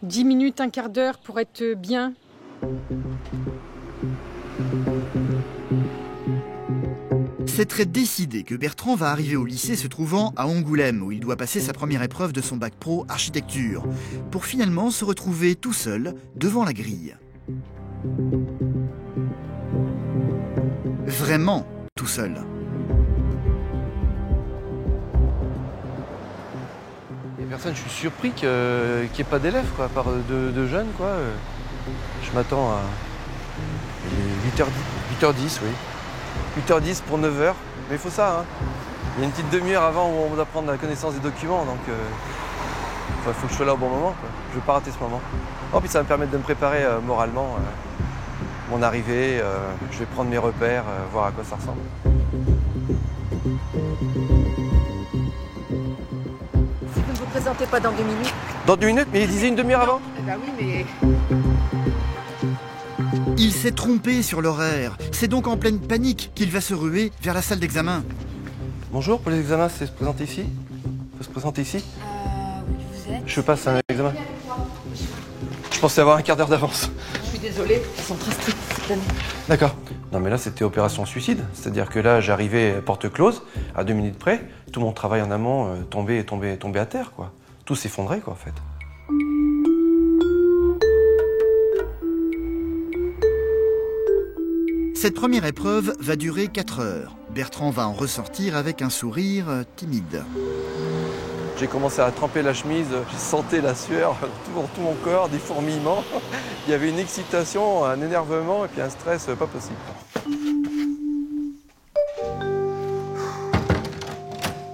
10 minutes, un quart d'heure pour être bien. C'est très décidé que Bertrand va arriver au lycée se trouvant à Angoulême, où il doit passer sa première épreuve de son bac pro architecture, pour finalement se retrouver tout seul devant la grille. Vraiment tout seul. Personne, je suis surpris qu'il n'y ait pas d'élèves, quoi, à part de jeunes, quoi. Je m'attends à 8h10, oui. 8h10 pour 9h, mais il faut ça, hein. Il y a une petite demi-heure avant où on doit prendre la connaissance des documents, donc il faut que je sois là au bon moment, quoi. Je ne veux pas rater ce moment. Oh, puis ça va me permettre de me préparer moralement, mon arrivée, je vais prendre mes repères, voir à quoi ça ressemble. Vous ne vous présentez pas dans 2 minutes? Dans 2 minutes? Mais il disait une demi-heure avant? Eh ben oui, mais... Il s'est trompé sur l'horaire. C'est donc en pleine panique qu'il va se ruer vers la salle d'examen. Bonjour, pour les examens, c'est se présenter ici? Faut se présenter ici? Oui, vous êtes... Je passe un examen. Je pensais avoir un quart d'heure d'avance. Je suis désolée, ils sont très stricts cette année. D'accord. Non mais là c'était opération suicide, c'est-à-dire que là j'arrivais porte close, à 2 minutes près, tout mon travail en amont tombait à terre, quoi. Tout s'effondrait, quoi, en fait. Cette première épreuve va durer 4 heures. Bertrand va en ressortir avec un sourire timide. J'ai commencé à tremper la chemise, j'ai senti la sueur dans tout mon corps, des fourmillements. Il y avait une excitation, un énervement et puis un stress pas possible.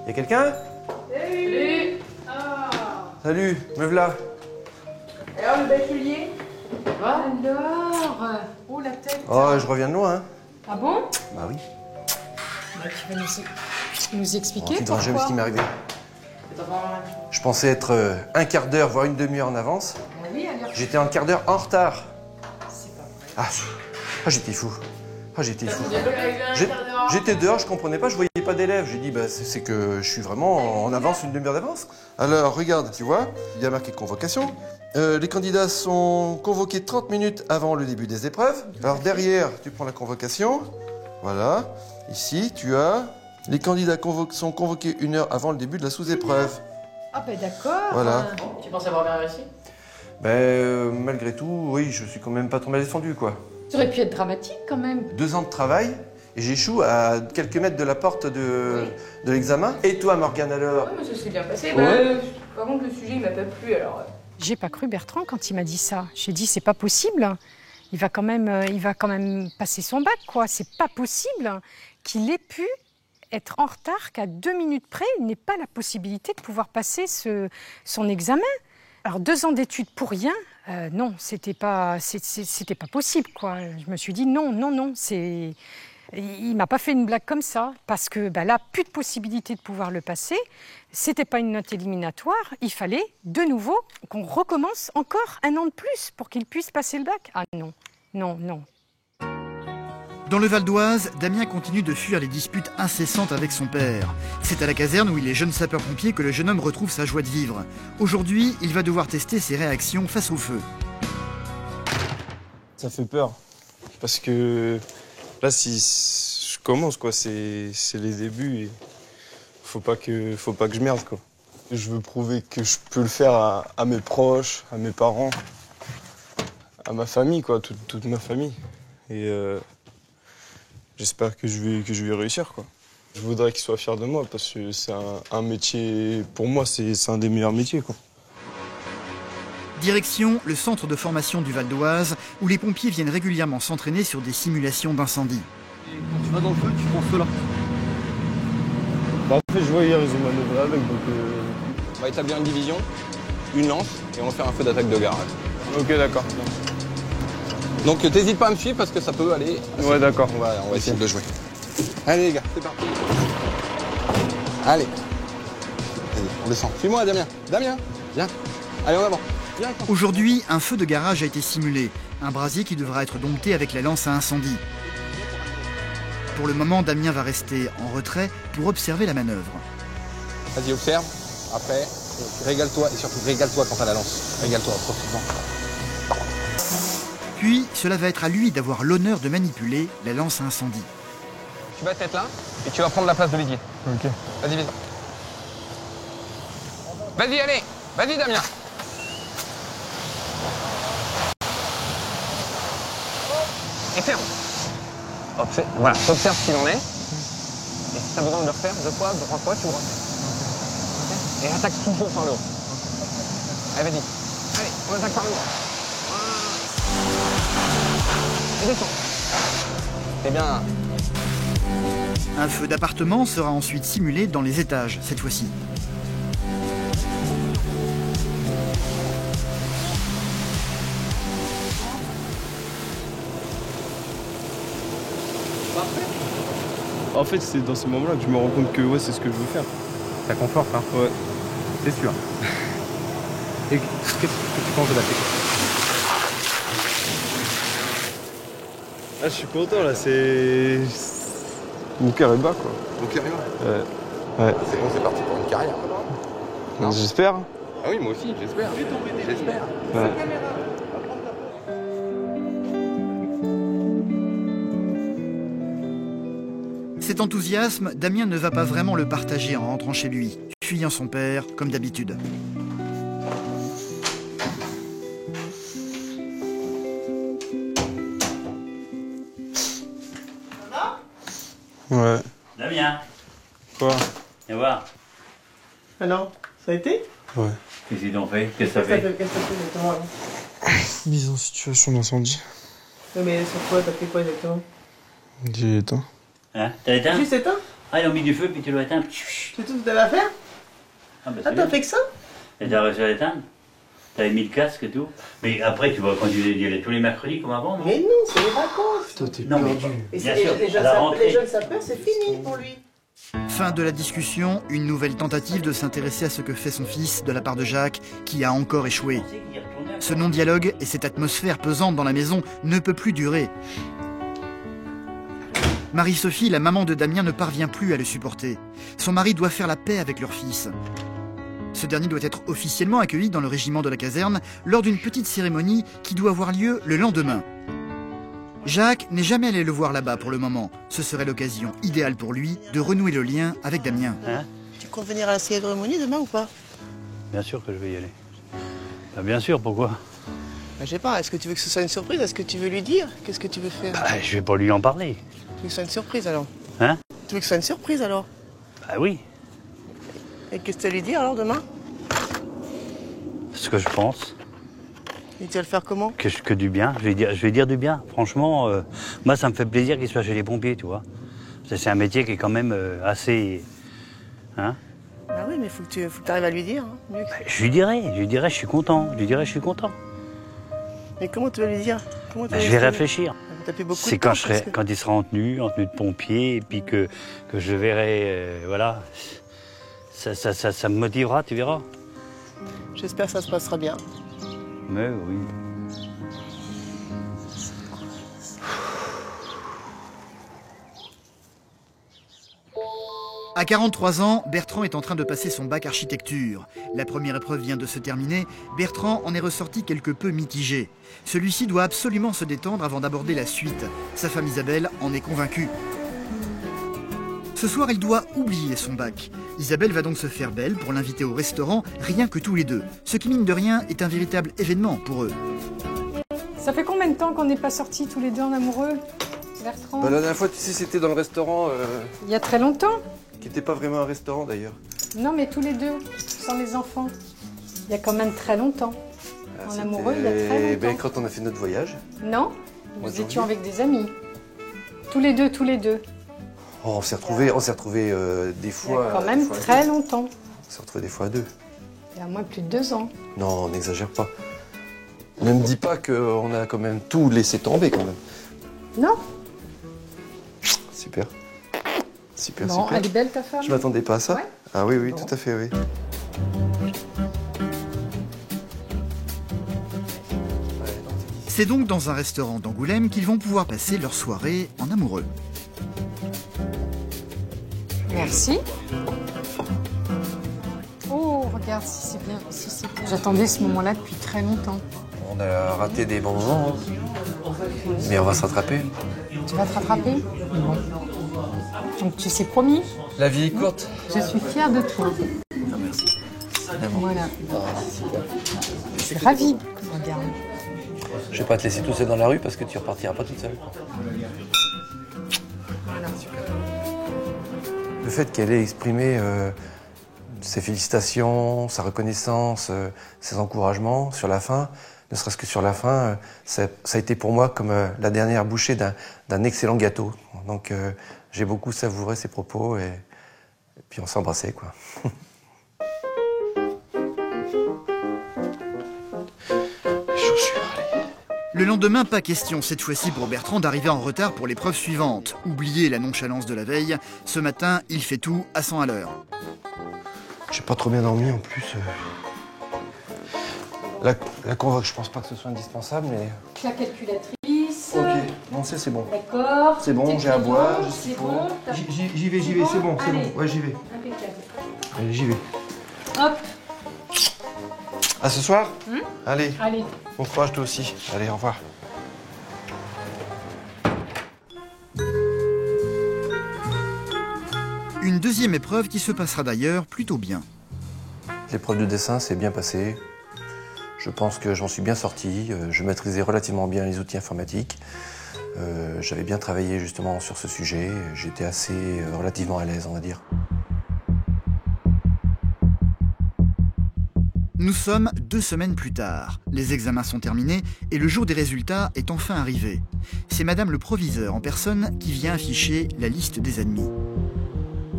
Y'a quelqu'un? Salut. Salut, me voilà. Alors le bachelier? Alors, oh la tête. Oh, je reviens de loin, hein. Ah bon? Bah oui. Bah, tu vas nous expliquer pourquoi? Jamais ce qui m'est arrivé. Je pensais être un quart d'heure, voire une demi-heure en avance. Oui, alors... J'étais un quart d'heure en retard. C'est pas vrai. J'étais fou. J'étais dehors, je comprenais pas, je voyais pas d'élèves. J'ai dit, bah, c'est que je suis vraiment en avance, une demi-heure d'avance. Alors, regarde, tu vois, il y a marqué convocation. Les candidats sont convoqués 30 minutes avant le début des épreuves. Alors derrière, tu prends la convocation. Voilà. Ici, tu as... Les candidats sont convoqués 1 heure avant le début de la sous-épreuve. Ah ben d'accord. Voilà. Tu penses avoir bien réussi? Malgré tout, oui, je suis quand même pas trop mal défendu, quoi. Ça aurait pu être dramatique quand même. 2 ans de travail, et j'échoue à quelques mètres de la porte de l'examen. Et toi, Morgane, alors? Oui, mais ça s'est bien passé. Ouais. Par contre, le sujet, il m'a pas plu, alors... J'ai pas cru Bertrand quand il m'a dit ça. J'ai dit c'est pas possible. Il va quand même passer son bac, quoi. C'est pas possible qu'il ait pu être en retard, qu'à 2 minutes près, il n'ait pas la possibilité de pouvoir passer son examen. Alors 2 ans d'études pour rien, non, c'était pas possible, quoi. Je me suis dit non, il m'a pas fait une blague comme ça, parce que là, plus de possibilité de pouvoir le passer. C'était pas une note éliminatoire, il fallait de nouveau qu'on recommence encore 1 an de plus pour qu'il puisse passer le bac. Ah non. Dans le Val d'Oise, Damien continue de fuir les disputes incessantes avec son père. C'est à la caserne où il est jeune sapeur-pompier que le jeune homme retrouve sa joie de vivre. Aujourd'hui, il va devoir tester ses réactions face au feu. Ça fait peur, parce que Là, si je commence, quoi, c'est les débuts. Et faut pas que je merde, quoi. Je veux prouver que je peux le faire à mes proches, à mes parents, à ma famille, quoi, toute ma famille. Et j'espère que je vais réussir, quoi. Je voudrais qu'ils soient fiers de moi parce que c'est un métier, pour moi, c'est un des meilleurs métiers, quoi. Direction le centre de formation du Val d'Oise, où les pompiers viennent régulièrement s'entraîner sur des simulations d'incendie. Quand tu vas dans le feu, tu prends cela. Bah, en fait, je vois hier, ils ont manœuvré avec, donc... On va établir une division, une lance, et on va faire un feu d'attaque de garage. Ok, d'accord. Donc t'hésites pas à me suivre parce que ça peut aller... Ouais, d'accord. On va essayer de jouer. Allez les gars, c'est parti. Allez. Vas-y, on descend. Suis-moi Damien. Damien, viens. Allez, en avant. Aujourd'hui, un feu de garage a été simulé. Un brasier qui devra être dompté avec la lance à incendie. Pour le moment, Damien va rester en retrait pour observer la manœuvre. Vas-y, observe. Après, régale-toi et surtout régale-toi quand t'as la lance. Régale-toi, profite-en. Puis, cela va être à lui d'avoir l'honneur de manipuler la lance à incendie. Tu vas être là et tu vas prendre la place de Didier. Ok. Vas-y, vas-y. Vas-y, allez. Vas-y, Damien. Et ferme. Voilà, t'observes ce qu'il en est. Et si t'as besoin de le refaire 2 fois, 3 fois, tu le refais. Okay. Et attaque toujours par le haut. Allez, vas-y. Allez, on attaque par le haut. Et descends. C'est bien. Un feu d'appartement sera ensuite simulé dans les étages, cette fois-ci. En fait, c'est dans ces moments-là que je me rends compte que ouais, c'est ce que je veux faire. Ça conforte, hein? Ouais. C'est sûr. Et qu'est-ce que tu penses de la technique? Ah, je suis content, là, c'est... Mon cœur est bas, quoi. Mon cœur est bas. Ouais. C'est bon, c'est parti pour une carrière. J'espère. Ah oui, moi aussi, j'espère. J'espère. Ouais. Cet enthousiasme, Damien ne va pas vraiment le partager en rentrant chez lui, fuyant son père, comme d'habitude. Ouais. Damien, Quoi? viens voir. Alors, ça a été? Ouais. Qu'est-ce qu'ils t'ont fait? Qu'est-ce que ça fait? Qu'est-ce que ça fait exactement alors? Mise en situation d'incendie. Oui, mais sur quoi? T'as fait quoi exactement? J'ai éteint. Hein? T'as éteint? Juste éteint? Ah, ils ont mis du feu puis tu l'as éteint. C'est tout ce que t'avais à faire? Ah, bah, Ah, t'as fait que ça? Et t'as réussi à l'éteindre? T'avais mis le casque et tout? Mais après, tu vas continuer d'y aller tous les mercredis comme avant, non? Mais non, c'est les vacances. Toi, t'es Non, mais perdu. Et bien c'est sûr, les jeunes sapeurs, c'est fini pour lui. Fin de la discussion, une nouvelle tentative de s'intéresser à ce que fait son fils de la part de Jacques, qui a encore échoué. Ce non-dialogue et cette atmosphère pesante dans la maison ne peut plus durer. Marie-Sophie, la maman de Damien, ne parvient plus à le supporter. Son mari doit faire la paix avec leur fils. Ce dernier doit être officiellement accueilli dans le régiment de la caserne lors d'une petite cérémonie qui doit avoir lieu le lendemain. Jacques n'est jamais allé le voir là-bas pour le moment. Ce serait l'occasion idéale pour lui de renouer le lien avec Damien. Hein? Tu comptes venir à la cérémonie demain ou pas? Bien sûr que je vais y aller. Ah, bien sûr, pourquoi? Je sais pas, est-ce que tu veux que ce soit une surprise? Est-ce que tu veux lui dire? Qu'est-ce que tu veux faire? Bah, je vais pas lui en parler. Tu veux que ce soit une surprise alors? Hein? Tu veux que ce soit une surprise alors? Bah oui, Et qu'est-ce que tu vas lui dire alors demain? ce que je pense. Et tu vas le faire comment? Que du bien. Je vais dire du bien. Franchement, moi, ça me fait plaisir qu'il soit chez les pompiers, tu vois. C'est un métier qui est quand même assez... Hein? Bah oui, mais faut que tu arrives à lui dire. Hein, mieux que... Bah, je lui dirai, je suis content. Je lui dirai, je suis content. Mais comment tu vas lui dire? Comment tu Bah, vas je lui vais dire? réfléchir. T'as fait beaucoup de C'est temps, quand il sera en tenue de pompier, et puis que je verrai, voilà. Ça me motivera, tu verras. J'espère que ça se passera bien. Mais oui. À 43 ans, Bertrand est en train de passer son bac architecture. La première épreuve vient de se terminer. Bertrand en est ressorti quelque peu mitigé. Celui-ci doit absolument se détendre avant d'aborder la suite. Sa femme Isabelle en est convaincue. Ce soir, il doit oublier son bac. Isabelle va donc se faire belle pour l'inviter au restaurant, rien que tous les deux. Ce qui, mine de rien, est un véritable événement pour eux. Ça fait combien de temps qu'on n'est pas sortis tous les deux en amoureux, Bertrand? La dernière fois, tu sais, c'était dans le restaurant... Il y a très longtemps. Qui n'était pas vraiment un restaurant, d'ailleurs. Non, mais tous les deux, sans les enfants. Il y a quand même très longtemps. En amoureux, il y a très longtemps. Ben, quand on a fait notre voyage. Non, nous étions avec des amis. Tous les deux, tous les deux. Oh, on s'est retrouvés des fois... Il y a quand même très longtemps. On s'est retrouvés des fois à 2. Il y a moins plus de 2 ans. Non, on n'exagère pas. Ne me dis pas qu'on a quand même tout laissé tomber, quand même. Non. Super. Super, bon, super. Elle est belle, ta femme? Je m'attendais pas à ça. Ouais. Ah oui, oui, bon. Tout à fait, oui. C'est donc dans un restaurant d'Angoulême qu'ils vont pouvoir passer leur soirée en amoureux. Merci. Oh, regarde si c'est bien. J'attendais ce moment-là depuis très longtemps. On a raté des bons moments, hein. Mais on va se rattraper. Tu vas te rattraper? Bon. Donc tu sais promis? La vie est courte. Je suis fière de toi. Merci. Voilà. Je suis ravie. Regarde. Je vais pas te laisser tout seul dans la rue parce que tu repartiras pas toute seule. Voilà. Le fait qu'elle ait exprimé ses félicitations, sa reconnaissance, ses encouragements sur la fin, ne serait-ce que sur la fin, ça a été pour moi comme la dernière bouchée d'un excellent gâteau. Donc j'ai beaucoup savouré ses propos et puis on s'est embrassés, quoi. Le lendemain, pas question cette fois-ci pour Bertrand d'arriver en retard pour l'épreuve suivante. Oubliez la nonchalance de la veille, ce matin, il fait tout à 100 à l'heure. J'ai pas trop bien dormi en plus. La convoque, je pense pas que ce soit indispensable, mais... La calculatrice. Ok, non, c'est bon. D'accord. C'est bon, j'ai à boire, j'ai ce qu'il C'est faut. bon. J'y vais, c'est bon, c'est bon. Ouais, j'y vais. Impeccable. Allez, j'y vais. Hop. À ce soir? Allez. Allez. Bon courage toi aussi. Allez, au revoir. Une deuxième épreuve qui se passera d'ailleurs plutôt bien. L'épreuve de dessin s'est bien passée. Je pense que j'en suis bien sorti. Je maîtrisais relativement bien les outils informatiques. J'avais bien travaillé justement sur ce sujet. J'étais assez relativement à l'aise, on va dire. Nous sommes 2 semaines plus tard. Les examens sont terminés et le jour des résultats est enfin arrivé. C'est madame le proviseur en personne qui vient afficher la liste des admis.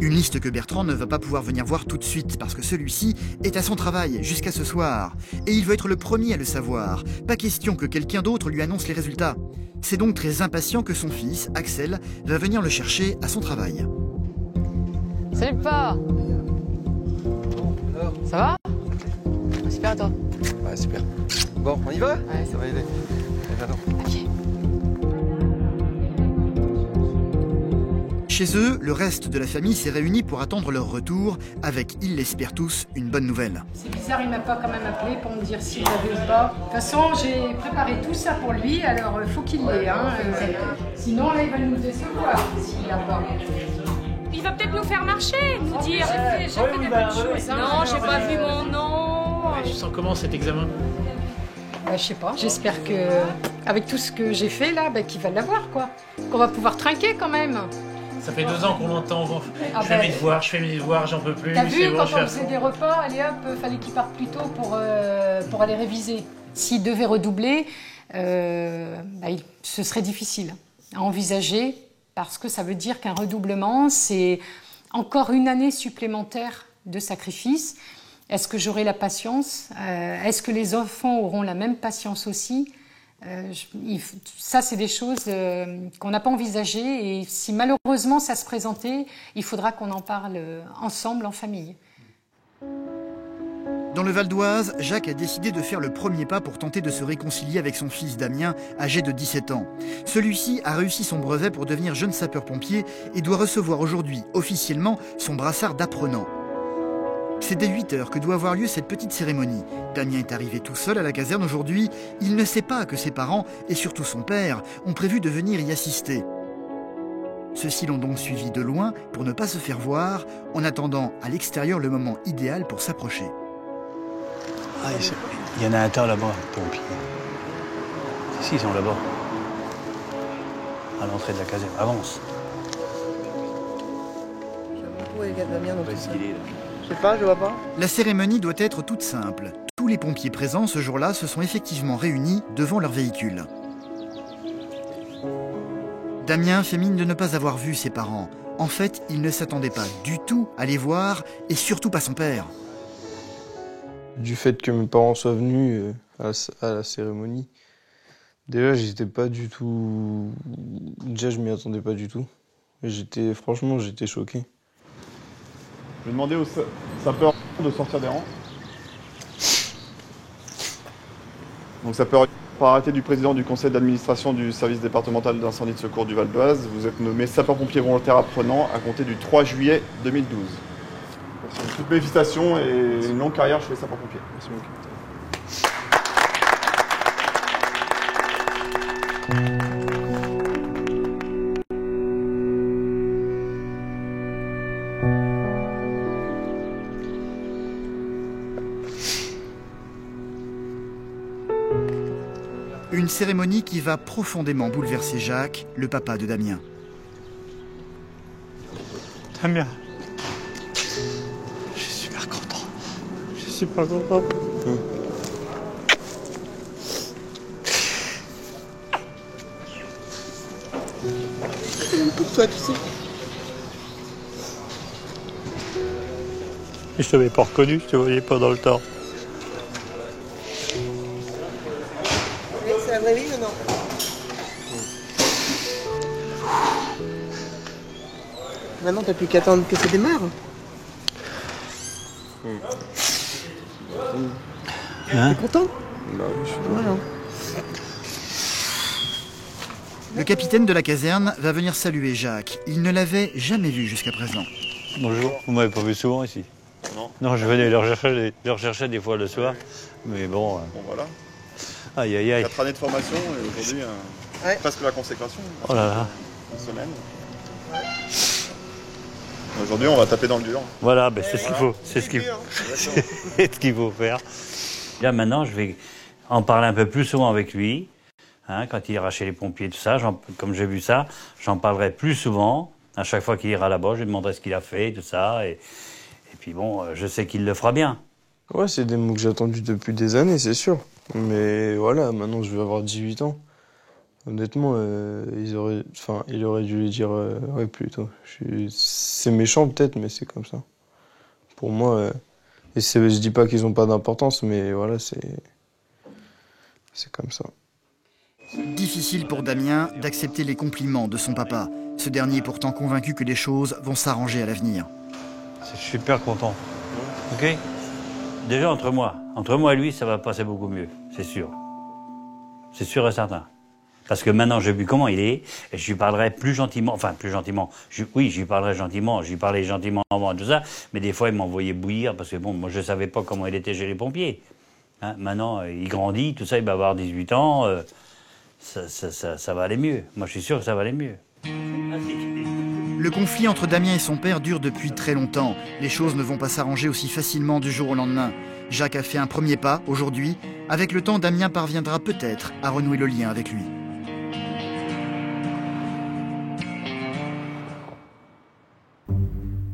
Une liste que Bertrand ne va pas pouvoir venir voir tout de suite parce que celui-ci est à son travail jusqu'à ce soir. Et il veut être le premier à le savoir. Pas question que quelqu'un d'autre lui annonce les résultats. C'est donc très impatient que son fils, Axel, va venir le chercher à son travail. Salut papa. Ça va? Super, toi? Ouais, super. Bon, on y va? Ouais, ça va aider. Ok. Chez eux, le reste de la famille s'est réuni pour attendre leur retour avec, ils l'espèrent tous, une bonne nouvelle. C'est bizarre, il m'a pas quand même appelé pour me dire s'il avait ou pas. De toute façon, j'ai préparé tout ça pour lui, alors faut qu'il l'ait. Hein. Sinon, là, il va nous décevoir s'il l'a pas. Il va peut-être nous faire marcher, nous dire. J'ai fait des bonnes choses. Non, j'ai pas vu mon nom. Tu sens comment cet examen? Je sais pas, j'espère que avec tout ce que j'ai fait là, qu'il va l'avoir quoi. Qu'on va pouvoir trinquer quand même. Ça fait 2 ans qu'on l'entend. Ah je fais mes devoirs, j'en peux plus. T'as vu, bon, quand on faisait des repas, allez hop, fallait qu'il parte plus tôt pour aller réviser. S'il devait redoubler, ce serait difficile à envisager parce que ça veut dire qu'un redoublement, c'est encore une année supplémentaire de sacrifice. Est-ce que j'aurai la patience? Est-ce que les enfants auront la même patience aussi? Ça, c'est des choses qu'on n'a pas envisagées et si malheureusement ça se présentait, il faudra qu'on en parle ensemble, en famille. Dans le Val d'Oise, Jacques a décidé de faire le premier pas pour tenter de se réconcilier avec son fils Damien, âgé de 17 ans. Celui-ci a réussi son brevet pour devenir jeune sapeur-pompier et doit recevoir aujourd'hui, officiellement, son brassard d'apprenant. C'est dès 8 h que doit avoir lieu cette petite cérémonie. Damien est arrivé tout seul à la caserne aujourd'hui. Il ne sait pas que ses parents, et surtout son père, ont prévu de venir y assister. Ceux-ci l'ont donc suivi de loin pour ne pas se faire voir, en attendant à l'extérieur le moment idéal pour s'approcher. Ah, il y en a un tas là-bas, pompiers. Si, ils sont là-bas. À l'entrée de la caserne. Avance. Où est Damien dans tout ça ? Je sais pas, je vois pas. La cérémonie doit être toute simple. Tous les pompiers présents ce jour-là se sont effectivement réunis devant leur véhicule. Damien fait mine de ne pas avoir vu ses parents. En fait, il ne s'attendait pas du tout à les voir, et surtout pas son père. Du fait que mes parents soient venus à la cérémonie, déjà j'étais pas du tout... Déjà je m'y attendais pas du tout. Franchement, j'étais choqué. Je vais demander aux sapeurs de sortir des rangs. Donc sapeurs, par arrêté du président du conseil d'administration du service départemental d'incendie de secours du Val d'Oise, vous êtes nommé sapeur-pompier volontaire apprenant à compter du 3 juillet 2012. Toutes mes félicitations et une longue carrière chez les sapeurs-pompiers. Merci beaucoup. Une cérémonie qui va profondément bouleverser Jacques, le papa de Damien. Damien, je suis super content. Je suis super content. C'est même pour toi, tu sais. Je t'avais pas reconnu, je te voyais pas dans le temps. C'est la vraie vie ou non? Maintenant, t'as plus qu'à attendre que ça démarre. Hein? T'es content? Bah oui, je suis Voilà. Le capitaine de la caserne va venir saluer Jacques. Il ne l'avait jamais vu jusqu'à présent. Bonjour, vous m'avez pas vu souvent ici? Non. Non, je venais le rechercher des fois le soir, mais bon... Bon voilà. Aïe, aïe, aïe. 4 années de formation et aujourd'hui presque la consécration. Oh là là. Une semaine. Aujourd'hui on va taper dans le dur. Voilà, ben, c'est ce qu'il faut. C'est ce qu'il faut faire. Là maintenant, je vais en parler un peu plus souvent avec lui. Hein, quand il ira chez les pompiers, tout ça, comme j'ai vu ça, j'en parlerai plus souvent. À chaque fois qu'il ira là-bas, je lui demanderai ce qu'il a fait, tout ça. Et puis bon, je sais qu'il le fera bien. Ouais, c'est des mots que j'ai attendus depuis des années, c'est sûr. Mais voilà, maintenant je vais avoir 18 ans. Honnêtement, il aurait dû les dire ouais, plus tôt. C'est méchant peut-être, mais c'est comme ça. Pour moi, et je dis pas qu'ils ont pas d'importance, mais voilà, c'est comme ça. Difficile pour Damien d'accepter les compliments de son papa. Ce dernier est pourtant convaincu que les choses vont s'arranger à l'avenir. Je suis super content. Ok? Déjà entre moi et lui, ça va passer beaucoup mieux, c'est sûr. C'est sûr et certain. Parce que maintenant, j'ai vu comment il est, et je lui parlerai plus gentiment, enfin plus gentiment. Oui, je lui parlerai gentiment, je lui parlais gentiment avant tout ça, mais des fois, il m'envoyait bouillir, parce que bon, moi, je savais pas comment il était chez les pompiers. Hein, maintenant, il grandit, tout ça, il va avoir 18 ans, ça va aller mieux. Moi, je suis sûr que ça va aller mieux. Le conflit entre Damien et son père dure depuis très longtemps. Les choses ne vont pas s'arranger aussi facilement du jour au lendemain. Jacques a fait un premier pas aujourd'hui. Avec le temps, Damien parviendra peut-être à renouer le lien avec lui.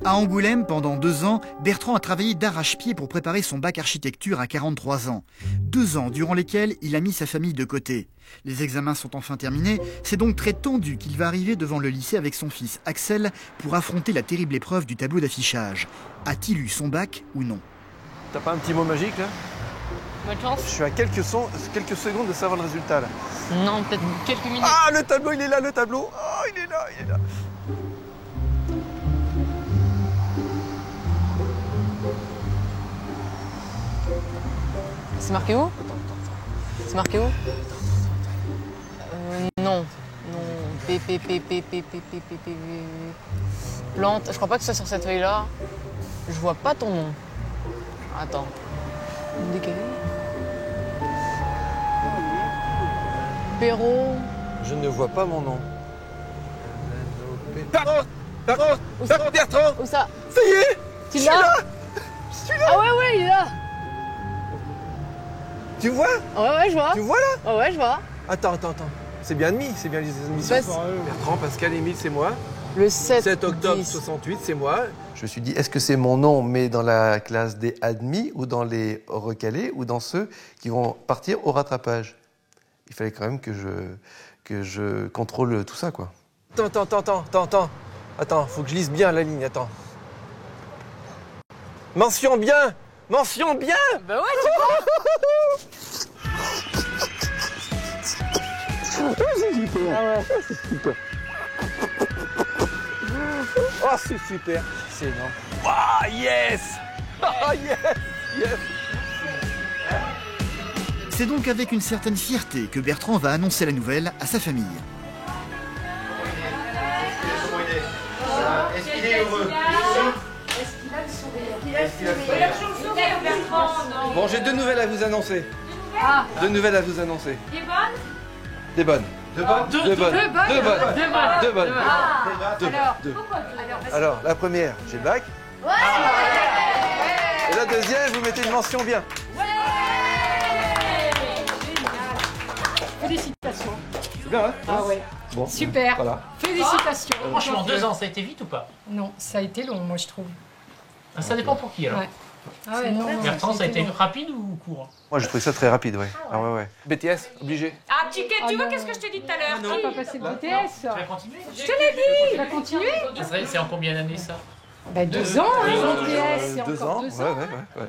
À Angoulême, pendant 2 ans, Bertrand a travaillé d'arrache-pied pour préparer son bac architecture à 43 ans. 2 ans durant lesquels il a mis sa famille de côté. Les examens sont enfin terminés, c'est donc très tendu qu'il va arriver devant le lycée avec son fils Axel pour affronter la terrible épreuve du tableau d'affichage. A-t-il eu son bac ou non? T'as pas un petit mot magique là? Bonne chance. Je suis à quelques secondes de savoir le résultat là. Non, peut-être quelques minutes. Ah, le tableau, il est là, le tableau. Oh, il est là, il est là. C'est marqué où? C'est marqué où? Non. Non. Plante. Je crois pas que ce soit sur cette feuille-là. Je vois pas ton nom. Attends. Décalé. Perrault. Je ne vois pas mon nom. Bertrand. Où ça? Ça y est. Tu l'as? Ah ouais, il est là. Tu vois? Ouais, je vois. Tu vois là? Ouais, je vois. Attends. C'est bien admis, c'est bien les admissions. Bertrand, Pascal, Émile, c'est moi. Le 7 octobre 68, c'est moi. Je me suis dit, est-ce que c'est mon nom, mais dans la classe des admis, ou dans les recalés, ou dans ceux qui vont partir au rattrapage? Il fallait quand même que je contrôle tout ça, quoi. Attends, faut que je lise bien la ligne, attends. Mention bien! Mention bien! Bah ouais, tu vois! C'est super! Ah ouais. C'est super! Oh, c'est super! C'est énorme! Waouh, yes! Oh, yes! C'est donc avec une certaine fierté que Bertrand va annoncer la nouvelle à sa famille. Est-ce qu'il est heureux? Bon, j'ai 2 nouvelles à vous annoncer. Ah. 2 nouvelles à vous annoncer. Des bonnes? Des bonnes. Deux bonnes. Alors, la première, j'ai le bac. Ouais. Et la deuxième, vous mettez une mention bien. Félicitations. C'est bien, hein? Ah ouais. Bon, super. Voilà. Félicitations. Franchement, 2 ans, ça a été vite ou pas? Non, ça a été long, moi, je trouve. Ah, ça dépend pour qui, alors. Ouais. Ah ouais, non, Bertrand, ça a été rapide ou court? Moi, j'ai trouvé ça très rapide, ouais. Ah ouais. BTS, obligé. Ah, Ticket, tu vois qu'est-ce que je t'ai dit tout à l'heure? On va pas passer le BTS. Tu vas continuer? Je te l'ai dit! Tu vas continuer? C'est en combien d'années, ça? Bah, 2 ans, le BTS, c'est 2 encore ans, 2 ans. ouais.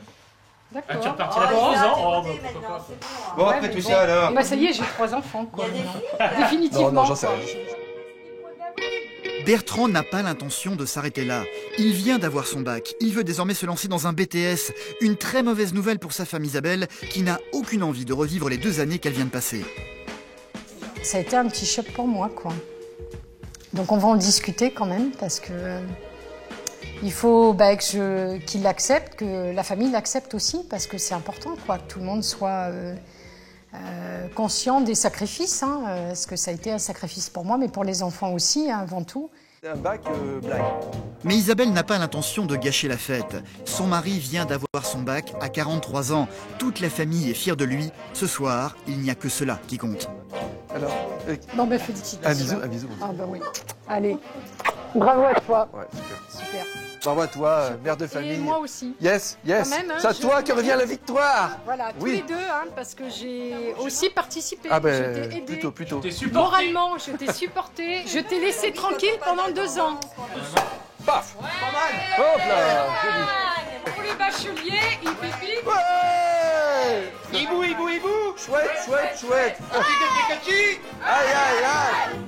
D'accord. Ah, tu repartiras dans 2 ans? Oh, bah, pourquoi pas. Bon, après tout ça, alors. Bah, ça y est, j'ai 3 enfants, quoi. Définitivement. Non, j'en sais rien. Bertrand n'a pas l'intention de s'arrêter là. Il vient d'avoir son bac. Il veut désormais se lancer dans un BTS. Une très mauvaise nouvelle pour sa femme Isabelle, qui n'a aucune envie de revivre les 2 années qu'elle vient de passer. Ça a été un petit choc pour moi, quoi. Donc on va en discuter quand même, parce que il faut qu'il l'accepte, que la famille l'accepte aussi, parce que c'est important, quoi, que tout le monde soit conscient des sacrifices, hein, parce que ça a été un sacrifice pour moi, mais pour les enfants aussi, hein, avant tout. C'est un bac blague. Mais Isabelle n'a pas l'intention de gâcher la fête. Son mari vient d'avoir son bac à 43 ans. Toute la famille est fière de lui. Ce soir, il n'y a que cela qui compte. Alors, bon, ben félicitations. Un bisou. Ah ben oui. Allez, bravo à toi. Ouais, super. Super. Bravo à toi, mère de famille. Et moi aussi. Yes. Quand même, hein, c'est à toi que revient la victoire. Voilà, tous les deux, hein, parce que j'ai aussi participé. Ah je t'ai aidé. plutôt. Moralement, je t'ai supporté. Je t'ai laissé tranquille pendant 2 ans. Paf. Ouais. Hop là. Pour les bacheliers, hippie. Ouais. Hibou. Chouette. Aïe.